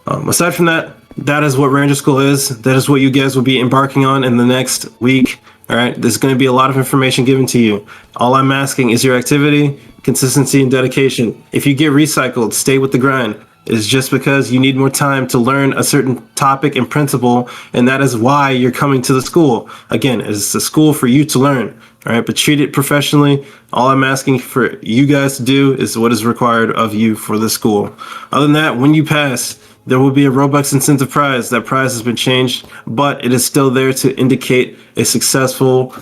S4: Aside from that, that is what Ranger School is. That is what you guys will be embarking on in the next week. All right, there's going to be a lot of information given to you. All I'm asking is your activity, consistency, and dedication. If you get recycled, stay with the grind. It's just because you need more time to learn a certain topic and principle, and that is why you're coming to the school. Again, it's a school for you to learn. All right, but treat it professionally. All I'm asking for you guys to do is what is required of you for the school. Other than that, when you pass, there will be a Robux incentive prize. That prize has been changed, but it is still there to indicate a successful,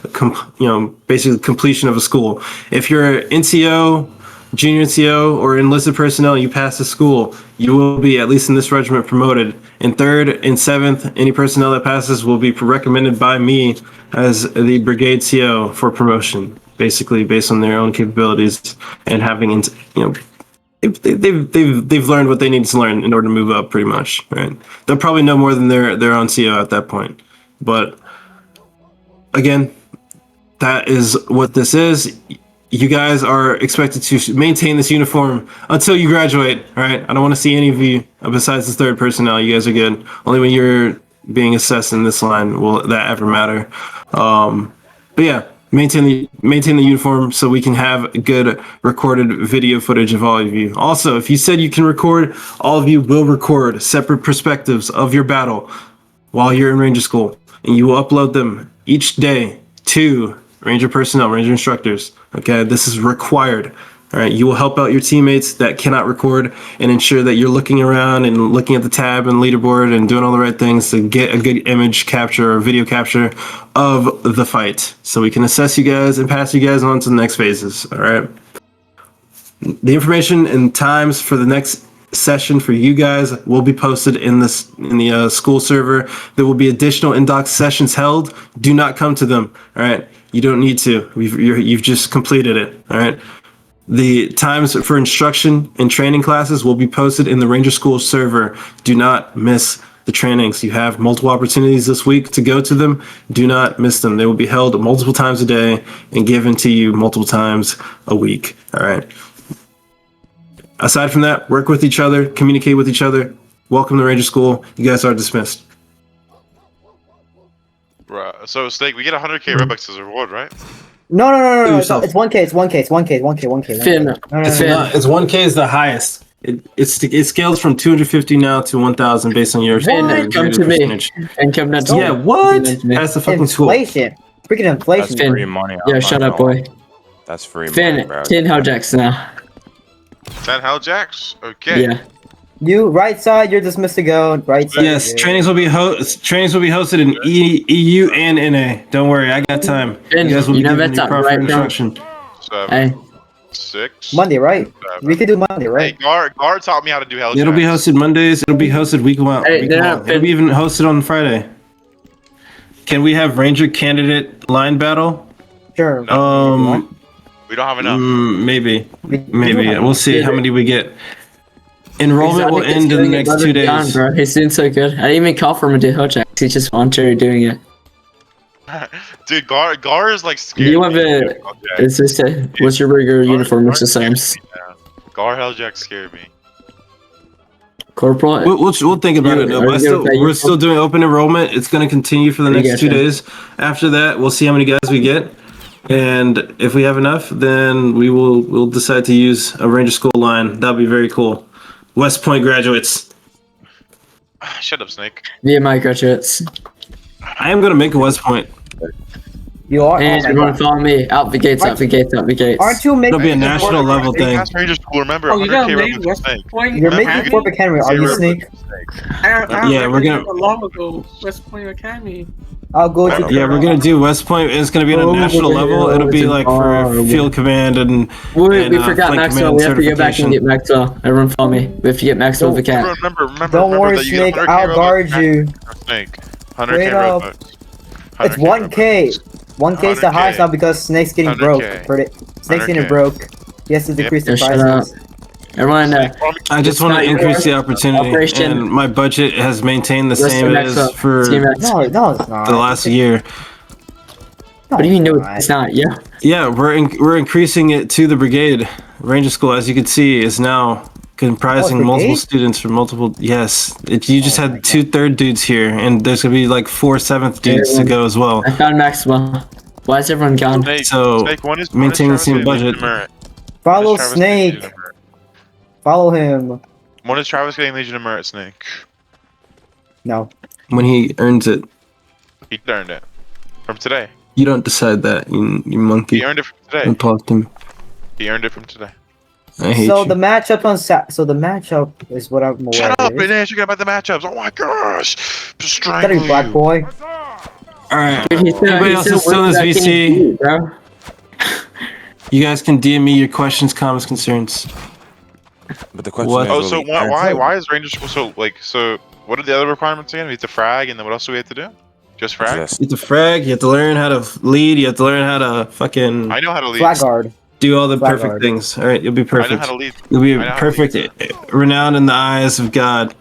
S4: basically completion of a school. If you're NCO, junior NCO, or enlisted personnel, you pass the school, you will be, at least in this regiment, promoted. In 3rd and 7th, any personnel that passes will be recommended by me as the brigade CO for promotion, basically based on their own capabilities and having, they've learned what they need to learn in order to move up, pretty much. Right? They'll probably know more than their own CO at that point. But again, that is what this is. You guys are expected to maintain this uniform until you graduate. All right. I don't want to see any of you besides the 3rd personnel. You guys are good. Only when you're being assessed in this line will that ever matter. But yeah, maintain the uniform so we can have good recorded video footage of all of you. Also, if you said you can record, all of you will record separate perspectives of your battle while you're in Ranger School, and you will upload them each day to Ranger personnel, Ranger instructors. Okay, this is required. All right, you will help out your teammates that cannot record and ensure that you're looking around and looking at the tab and leaderboard and doing all the right things to get a good image capture or video capture of the fight, so we can assess you guys and pass you guys on to the next phases. All right. The information and times for the next session for you guys will be posted in the school server. There will be additional indoc sessions held. Do not come to them. All right. You don't need to. You've just completed it. All right. The times for instruction and training classes will be posted in the Ranger School server. Do not miss the trainings. You have multiple opportunities this week to go to them. Do not miss them. They will be held multiple times a day and given to you multiple times a week. All right. Aside from that, work with each other, communicate with each other. Welcome to Ranger School. You guys are dismissed.
S1: Right. So, Snake, we get 100k Robux as a reward, right?
S15: No. It's 1K. It's 1K.
S4: Finn, it's 1K is the highest. It scales from 250 now to 1,000 based on your
S8: Finn, come to me. And come down to
S4: yeah, what? That's the fucking
S15: inflation. Freaking inflation.
S9: That's free money.
S8: Yeah, shut up, boy.
S9: That's free
S8: Finn,
S9: money, bro.
S8: 10 Helljacks now.
S1: 10 Helljacks? Okay.
S8: Yeah.
S15: You right side, you're dismissed to go. Right side.
S4: Yes, trainings will be hosted in EU and NA. Don't worry, I got time.
S8: Finn,
S4: you guys will be given
S8: that's
S4: your proper
S8: right
S4: instruction.
S1: 7, 6.
S15: Monday, right? 7. We could do Monday, right?
S1: Hey, Gar taught me how to do Helljacks.
S4: It'll be hosted Mondays. It'll be hosted week long.
S8: Hey,
S4: It'll be even hosted on Friday. Can we have Ranger candidate line battle?
S15: Sure.
S1: We don't have enough.
S4: Maybe. We'll see how many we get. Enrollment will end in the next 2 days.
S8: Bro. He's doing so good. I didn't even call for him to do Helljacks. He's just voluntarily doing it.
S1: Dude, Gar is like scared.
S8: You have a... Is this a... What's your regular uniform, Mr. Sims?
S1: Gar Helljacks scared me.
S8: Corporal?
S4: We'll think about it. We're still doing open enrollment. It's going to continue for the next 2 days. After that, we'll see how many guys we get. And if we have enough, then we'll decide to use a Ranger School line. That'll be very cool. West Point graduates.
S1: Shut up, Snake.
S8: Me and my graduates.
S4: I am going to make a West Point.
S15: You are?
S8: And everyone follow me. Out the gates, out the gates, out the gates.
S15: Aren't you making...
S4: It'll be a national level thing.
S1: Ranger School, remember,
S10: Oh, you
S1: 100k
S10: gotta make
S1: Robux
S10: West
S1: Snake.
S10: Point.
S15: You're making Fort McHenry. Are you Snake?
S10: Yeah,
S4: we're gonna...
S10: long ago, West Point Academy.
S15: I'll go to...
S4: Yeah, we're going to do West Point. It's going to be on a national level. It'll be like for field command and...
S8: We forgot Maxwell. We have to go back and get Maxwell. Everyone follow me. We have to get Maxwell the cat.
S1: Remember
S15: Don't worry,
S1: that you
S15: Snake.
S1: get 100K
S15: I'll guard you.
S1: Snake. 100k
S15: Straight up.
S1: Robux.
S15: It's 1K. 1K is the highest now because Snake's getting broke. Snake's getting broke. He has to decrease the prices.
S8: Everyone,
S4: I just want to increase the opportunity, and my budget has maintained the same as for the last year.
S8: What do you mean? No, it's not. Yeah.
S4: Yeah, we're increasing it to the brigade. Ranger School, as you can see, is now comprising
S15: Oh,
S4: multiple
S15: brigade?
S4: students from multiple. Yes, you just had 2 third dudes here, and there's gonna be like 4 7th dudes to go as well.
S8: I found Maxwell. Why is everyone gone?
S4: So maintain the same budget.
S15: Follow
S1: Travis getting
S15: Snake. Follow him.
S1: When is Travis getting Legion of Merit, Snake?
S15: No.
S4: When he earns it,
S1: He earned it from today.
S4: you don't decide that. You monkey.
S1: He earned it from today.
S4: Don't talk to me.
S1: He earned it from today.
S4: I hate
S15: So
S4: you.
S15: the matchup on so the matchup is what I'm aware
S1: Shut up,
S15: of.
S1: Banash, you're about the matchups. Oh my gosh. Just
S15: Shut
S1: strangle
S15: up, black
S1: you.
S15: boy.
S4: All right.
S8: Dude, he's
S4: Anybody else is still in this VC?
S8: bro.
S4: You guys can DM me your questions, comments, concerns.
S9: But the question
S4: What?
S9: is,
S1: Oh,
S9: will
S1: so
S9: he earn-
S1: why is Rangers so like so? What are the other requirements again? We have to frag, and then what else do we have to do? Just frag.
S9: Yes.
S4: You have to frag. You have to learn how to lead. You have to learn how to fucking
S1: I know how to lead.
S15: Flag guard.
S4: do all the
S15: Flag
S4: perfect
S15: guard.
S4: things. All right, you'll be
S1: I know
S4: perfect.
S1: how to lead.
S4: You'll be
S1: I know how to
S4: perfect, renowned in the eyes of God.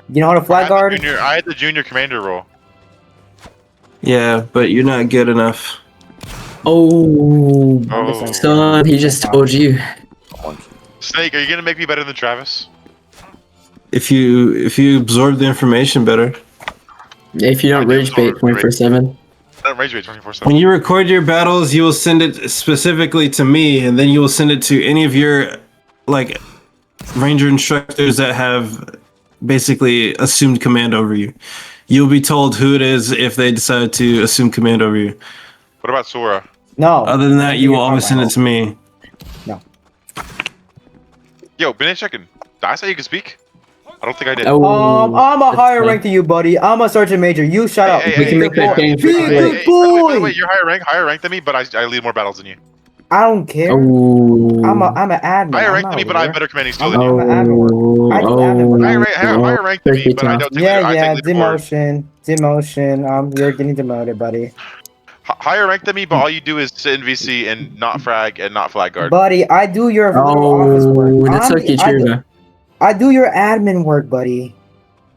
S15: You know how to flag guard?
S1: I had the junior commander role.
S4: Yeah, but you're not good enough.
S8: Oh,
S1: Oh.
S8: son, he just told you.
S1: Snake, are you gonna make me better than Travis?
S4: If you absorb the information better.
S8: If you don't rage bait 24/7.
S1: I don't rage bait 24/7.
S4: When you record your battles, you will send it specifically to me, and then you will send it to any of your like ranger instructors that have basically assumed command over you. You'll be told who it is if they decide to assume command over you.
S1: What about Sora?
S15: No.
S4: Other than that, you will always send it to me.
S1: Yo, Banash chicken. Did I say you can speak? I don't think I did.
S8: Oh,
S15: I'm a
S8: that's
S15: higher
S8: fine.
S15: rank than you, buddy. I'm a sergeant major. You shut up.
S1: Hey,
S8: We can make that game for
S15: Be a
S8: free.
S15: good
S1: By the
S15: boy.
S1: way, you're higher rank than me, but I lead more battles than you.
S15: I don't care.
S8: Oh.
S15: I'm an admin.
S1: Higher
S15: I'm
S1: rank
S15: not
S1: than me, but
S15: over
S1: I have
S15: there.
S1: better commanding skill
S15: I'm
S1: than you.
S15: an admin work. I do admin work.
S1: Higher rank than me, but I don't take
S15: Yeah,
S1: I
S15: yeah,
S1: take leader board.
S15: demotion. You're getting demoted, buddy.
S1: Higher rank than me, but all you do is sit in VC and not frag and not flag guard.
S15: Buddy, I do your little office
S8: Oh,
S15: work.
S8: that's okay, true.
S15: I do your admin work, buddy.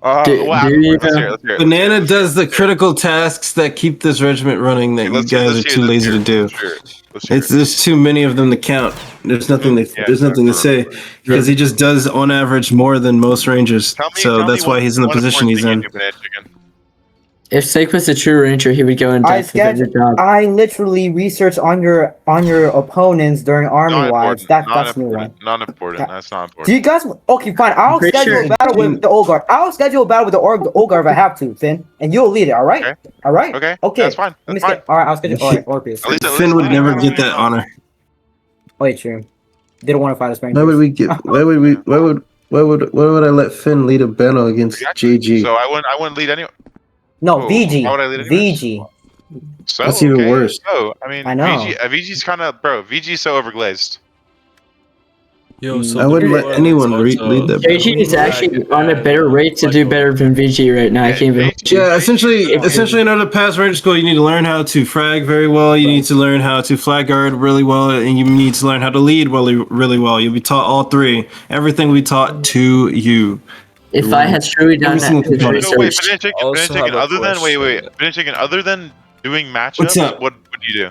S1: Let's hear it, let's hear it.
S4: Banana does the critical tasks that keep this regiment running that you guys are too lazy to do. There's too many of them to count. There's nothing to say because he just does on average more than most rangers. So that's why he's in the position he's in.
S8: If Snake was a true ranger, he would go in depth with every job.
S15: I literally research on your opponents during army wides. That's new one.
S1: Not important. That's not important.
S15: Do you guys? Okay, fine. I'll
S8: pretty
S15: schedule
S8: sure-
S15: a battle with the Olgar. I'll schedule a battle with the Olgar if I have to, Finn, and you'll lead it. All right.
S1: Okay.
S15: All right.
S1: Okay.
S15: Okay.
S1: That's fine.
S15: Let me
S1: That's fine.
S15: All right. I'll schedule. All right. Orpheus.
S1: At least
S4: Finn would never get that honor.
S15: Wait, true. They don't want to fight us.
S4: Why would we get? Why would I let Finn lead a battle against JG?
S1: So I wouldn't lead anyone.
S15: No,
S1: Oh,
S15: VG.
S1: why would I lead anyways?
S15: VG.
S1: So,
S4: That's even worse.
S1: So, I mean,
S15: I know.
S1: VG's kind of, bro, VG's so overglazed.
S3: Yo, so
S4: I wouldn't
S3: the
S4: let
S3: point
S4: anyone
S3: is also-
S4: lead that.
S8: JG is actually on a better rate to do better than VG right now. I can't even.
S4: Yeah, essentially, in order to pass ranger school, you need to learn how to frag very well. You need to learn how to flag guard really well, and you need to learn how to lead really well. You'll be taught all three. Everything will be taught to you.
S8: If I had truly done
S4: Every single
S8: that
S4: component.
S1: No, wait,
S8: research,
S1: Banana Chicken, other than doing
S4: What's
S1: matchups,
S4: up?
S1: what do you do?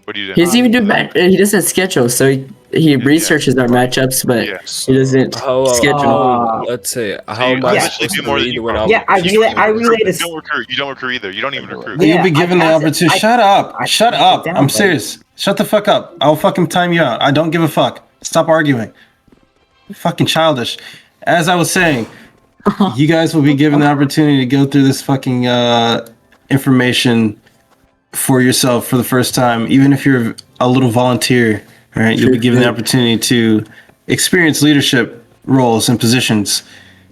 S1: What do you do?
S8: he doesn't even do. He doesn't schedule, so he researches our matchups, but he doesn't schedule.
S3: Let's say how
S1: So
S3: am I
S1: you
S3: supposed
S1: do
S3: to
S1: more than
S3: lead
S1: you
S3: when
S1: probably-
S3: I'm
S15: I relay
S1: You
S15: this.
S1: don't recruit. You don't recruit either. You don't even recruit.
S15: Yeah,
S4: You'll be given the
S15: I pass it.
S4: opportunity.
S15: I-
S4: Shut up! Shut up!
S15: down,
S4: I'm
S15: buddy.
S4: serious. Shut the fuck up! I'll fucking time you out. I don't give a fuck. Stop arguing. Fucking childish. As I was saying, you guys will be given the opportunity to go through this fucking information for yourself for the first time, even if you're a little volunteer. All right, you'll be given the opportunity to experience leadership roles and positions.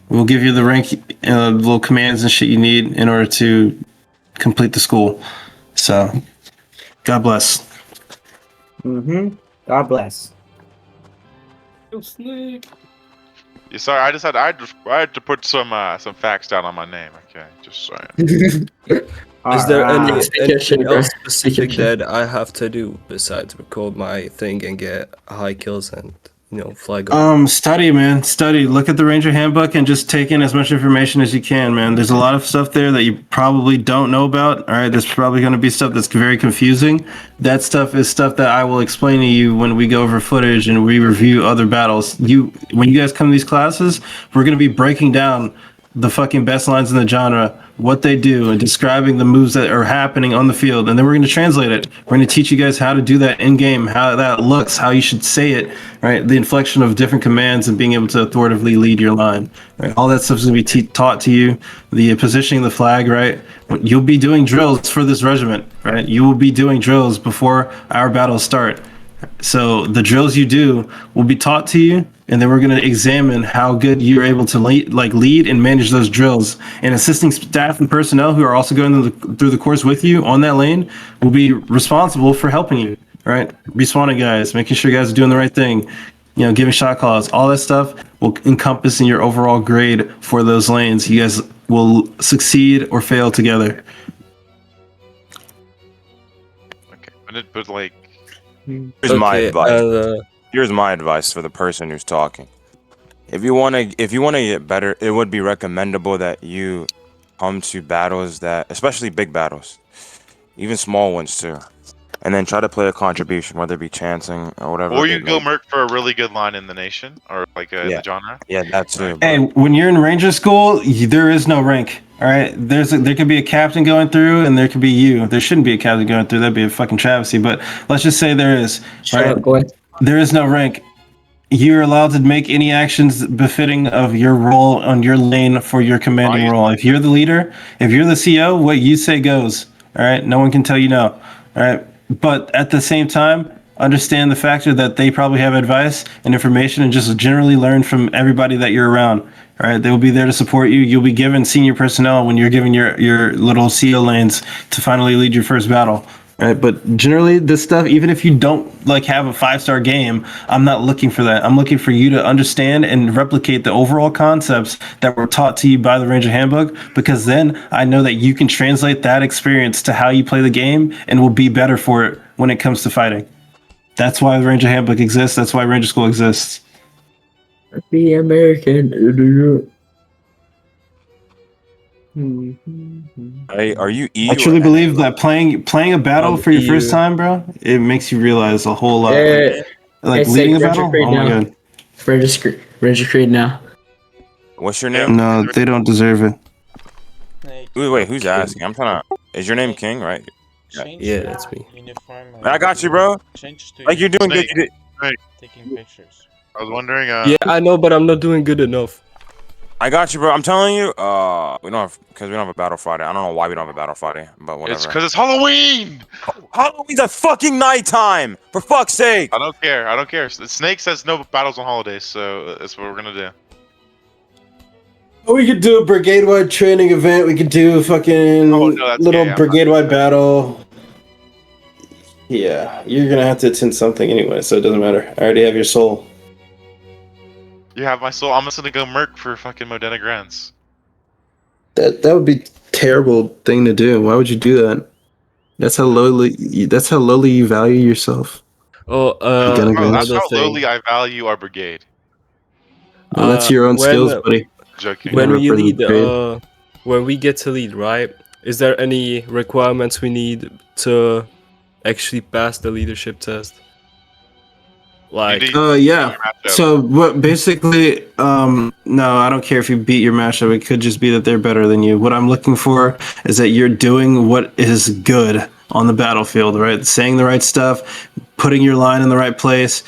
S4: We'll give you the rank, little commands and shit you need in order to complete the school. So, God bless.
S15: God bless.
S1: Yeah, sorry, I had to put some facts down on my name. Okay, just saying.
S3: Is there
S15: Alright.
S3: anything else specific that I have to do besides record my thing and get high kills and flag up?
S4: Study, man. Study. Look at the Ranger Handbook and just take in as much information as you can, man. There's a lot of stuff there that you probably don't know about. All right, there's probably going to be stuff that's very confusing. That stuff is stuff that I will explain to you when we go over footage and we review other battles. When you guys come to these classes, we're going to be breaking down the fucking best lines in the genre, what they do, and describing the moves that are happening on the field. And then we're going to translate it. We're going to teach you guys how to do that in game, how that looks, how you should say it, right? The inflection of different commands and being able to authoritatively lead your line, right? All that stuff is going to be taught to you. The positioning of the flag, right? You'll be doing drills for this regiment, right? You will be doing drills before our battles start. So the drills you do will be taught to you, and then we're going to examine how good you're able to lead and manage those drills. And assisting staff and personnel who are also going through the course with you on that lane will be responsible for helping you, right? Respawning guys, making sure you guys are doing the right thing, giving shot calls, all that stuff will encompass in your overall grade for those lanes. You guys will succeed or fail together.
S1: Okay, but like,
S9: Here's my advice. Here's my advice for the person who's talking. If you wanna get better, it would be recommendable that you come to battles especially big battles, even small ones too, and then try to play a contribution, whether it be chancing or whatever.
S1: Or you go merc for a really good line in the nation, or like in the genre.
S9: Yeah, that's it.
S4: Hey, when you're in Ranger school, there is no rank. All right, there could be a captain going through, and there could be you. There shouldn't be a captain going through. That'd be a fucking travesty. But let's just say there is.
S8: Shut up, boy.
S4: There is no rank. You're allowed to make any actions befitting of your role on your lane for your commanding role. If you're the leader, if you're the CO, what you say goes. All right, no one can tell you no. All right, but at the same time, understand the factor that they probably have advice and information, and just generally learn from everybody that you're around. All right, they will be there to support you. You'll be given senior personnel when you're given your little CO lanes to finally lead your first battle. All right, but generally this stuff, even if you don't have a 5-star game, I'm not looking for that. I'm looking for you to understand and replicate the overall concepts that were taught to you by the Ranger Handbook, because then I know that you can translate that experience to how you play the game and will be better for it when it comes to fighting. That's why the Ranger Handbook exists. That's why Ranger School exists.
S8: Be American.
S9: Hey, are you E?
S4: I truly believe that playing a battle for your first time, bro, it makes you realize a whole lot. Like leading a battle. Oh my god.
S8: Ranger Creed now.
S9: What's your name?
S4: No, they don't deserve it.
S9: Wait, who's asking? I'm trying to. Is your name King, right?
S3: Yeah, that's me.
S9: I got you, bro. Like you're doing good.
S12: Taking pictures.
S1: I was wondering.
S3: Yeah, I know, but I'm not doing good enough.
S9: I got you, bro. I'm telling you. We don't have a battle Friday. I don't know why we don't have a battle Friday, but whatever.
S1: It's because it's Halloween.
S9: Halloween's at fucking nighttime. For fuck's sake.
S1: I don't care. Snake says no battles on holidays, so that's what we're gonna do.
S4: We could do a brigade-wide training event. We could do a fucking little brigade-wide battle. Yeah, you're gonna have to attend something anyway, so it doesn't matter. I already have your soul.
S1: You have my soul. I'm just gonna go merc for fucking Modena Grants.
S4: That would be a terrible thing to do. Why would you do that? That's how lowly you value yourself.
S1: That's how lowly I value our brigade.
S4: Well, that's your own skills, buddy.
S1: Joking.
S3: When we lead, when we get to lead, right? Is there any requirements we need to actually pass the leadership test?
S4: Yeah. So what basically, no, I don't care if you beat your matchup. It could just be that they're better than you. What I'm looking for is that you're doing what is good on the battlefield, right? Saying the right stuff, putting your line in the right place,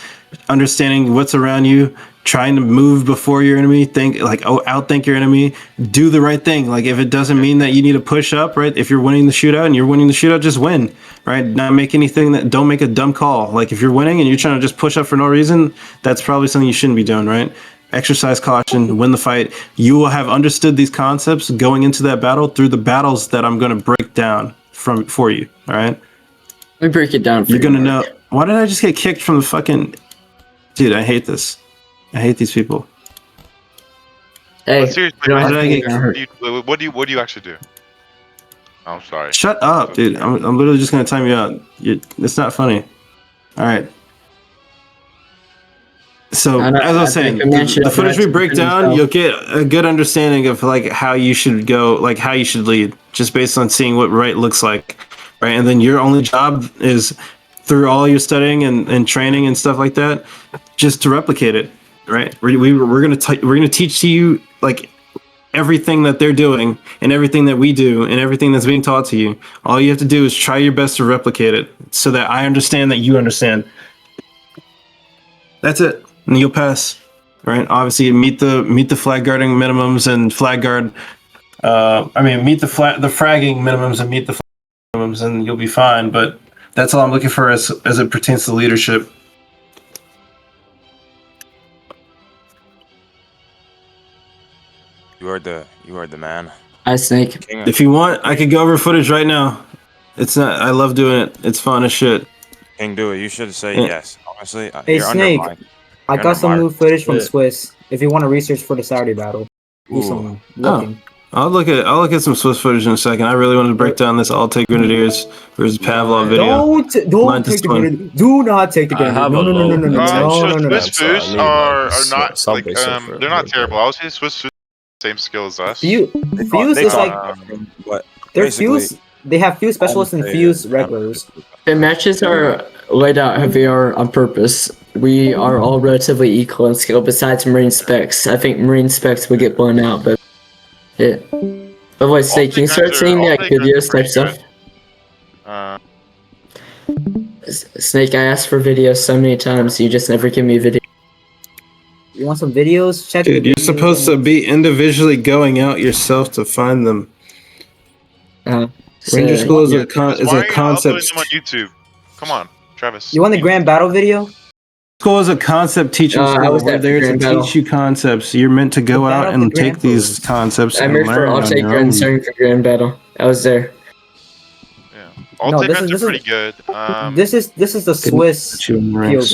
S4: understanding what's around you, trying to move before your enemy, outthink your enemy, do the right thing. Like if it doesn't mean that you need to push up, right? If you're winning the shootout and you're winning the shootout, just win, right? Not make don't make a dumb call. Like if you're winning and you're trying to just push up for no reason, that's probably something you shouldn't be doing, right? Exercise caution, win the fight. You will have understood these concepts going into that battle through the battles that I'm going to break down for you, all right?
S8: Let me break it down for
S4: you. You're going to know. Why did I just get kicked from the fucking... Dude, I hate this. I hate these people.
S8: Hey,
S1: seriously, what do you actually do? Oh, I'm sorry.
S4: Shut up, dude. I'm literally just gonna time you out. It's not funny. All right. So
S8: I know,
S4: as I was
S8: I
S4: saying,
S8: think I mentioned
S4: the footage
S8: that
S4: we break
S8: to
S4: down,
S8: myself.
S4: you'll get a good understanding of like how you should go, like how you should lead, just based on seeing what right looks like, right? And then your only job is through all your studying and training and stuff like that, just to replicate it, right? We're gonna teach you like everything that they're doing and everything that we do and everything that's being taught to you. All you have to do is try your best to replicate it, so that I understand that you understand. That's it, and you'll pass, right? Obviously, meet the flag guarding minimums and flag guard. Meet the fragging minimums and meet the flag minimums, and you'll be fine. But that's all I'm looking for as it pertains to leadership.
S9: You are the man.
S8: Hi, Snake.
S4: If you want, I could go over footage right now. It's not. I love doing it. It's fun as shit.
S9: King, do it. You should say
S4: Yeah.
S9: yes. Honestly,
S15: Hey,
S9: you're
S15: Snake,
S9: under
S15: I
S9: you're
S15: got
S9: under
S15: some
S9: my-
S15: new footage from
S4: Yeah.
S15: Swiss. If you want to research for the Saturday battle, do some looking.
S4: I'll look at some Swiss footage in a second. I really wanted to break down this I'll take Grenadiers versus Pavlov video.
S15: Don't
S4: Line to
S15: take the
S4: twin.
S15: grenade. Do not take the
S3: I
S15: grenade.
S3: have
S15: No,
S3: a
S15: no, no,
S3: low
S15: no, no, no,
S3: potential.
S15: no, no, no, no.
S1: Swiss Boost are not
S3: some
S1: like
S3: basic for
S1: they're not
S3: like
S1: terrible. I would say Swiss Boost same skill as us.
S15: Fuse
S9: They
S15: is like
S9: taught, but
S15: they're
S9: basically,
S15: fuse. They have fuse specialists and fuse regulars.
S8: The matches are laid out heavier on purpose. We are all relatively equal in skill, besides Marine Specs. I think Marine Specs would get blown out, but yeah. But wait, Snake, can you start seeing like videos type stuff? Snake, I asked for videos so many times, you just never give me a video.
S15: You want some videos? Check.
S4: Dude, you're supposed to be individually going out yourself to find them. Ranger School is a
S1: Why are you
S4: concept.
S1: uploading them on YouTube? Come on, Travis.
S15: You want the grand battle video?
S4: School is a concept teaching
S8: I
S4: school.
S8: was
S4: We're
S8: at
S4: there to
S8: Grand Battle.
S4: teach you concepts. You're meant to go out and take these concepts
S8: I
S4: and
S8: remember
S4: learn
S8: I'll
S4: on
S8: take
S4: your
S8: Grand
S4: own.
S8: starting for Grand Battle. I was there.
S1: All
S15: No,
S1: take
S15: this
S1: guns
S15: is-
S1: are pretty good.
S15: This is the Swiss
S4: you in ranks.
S15: POV.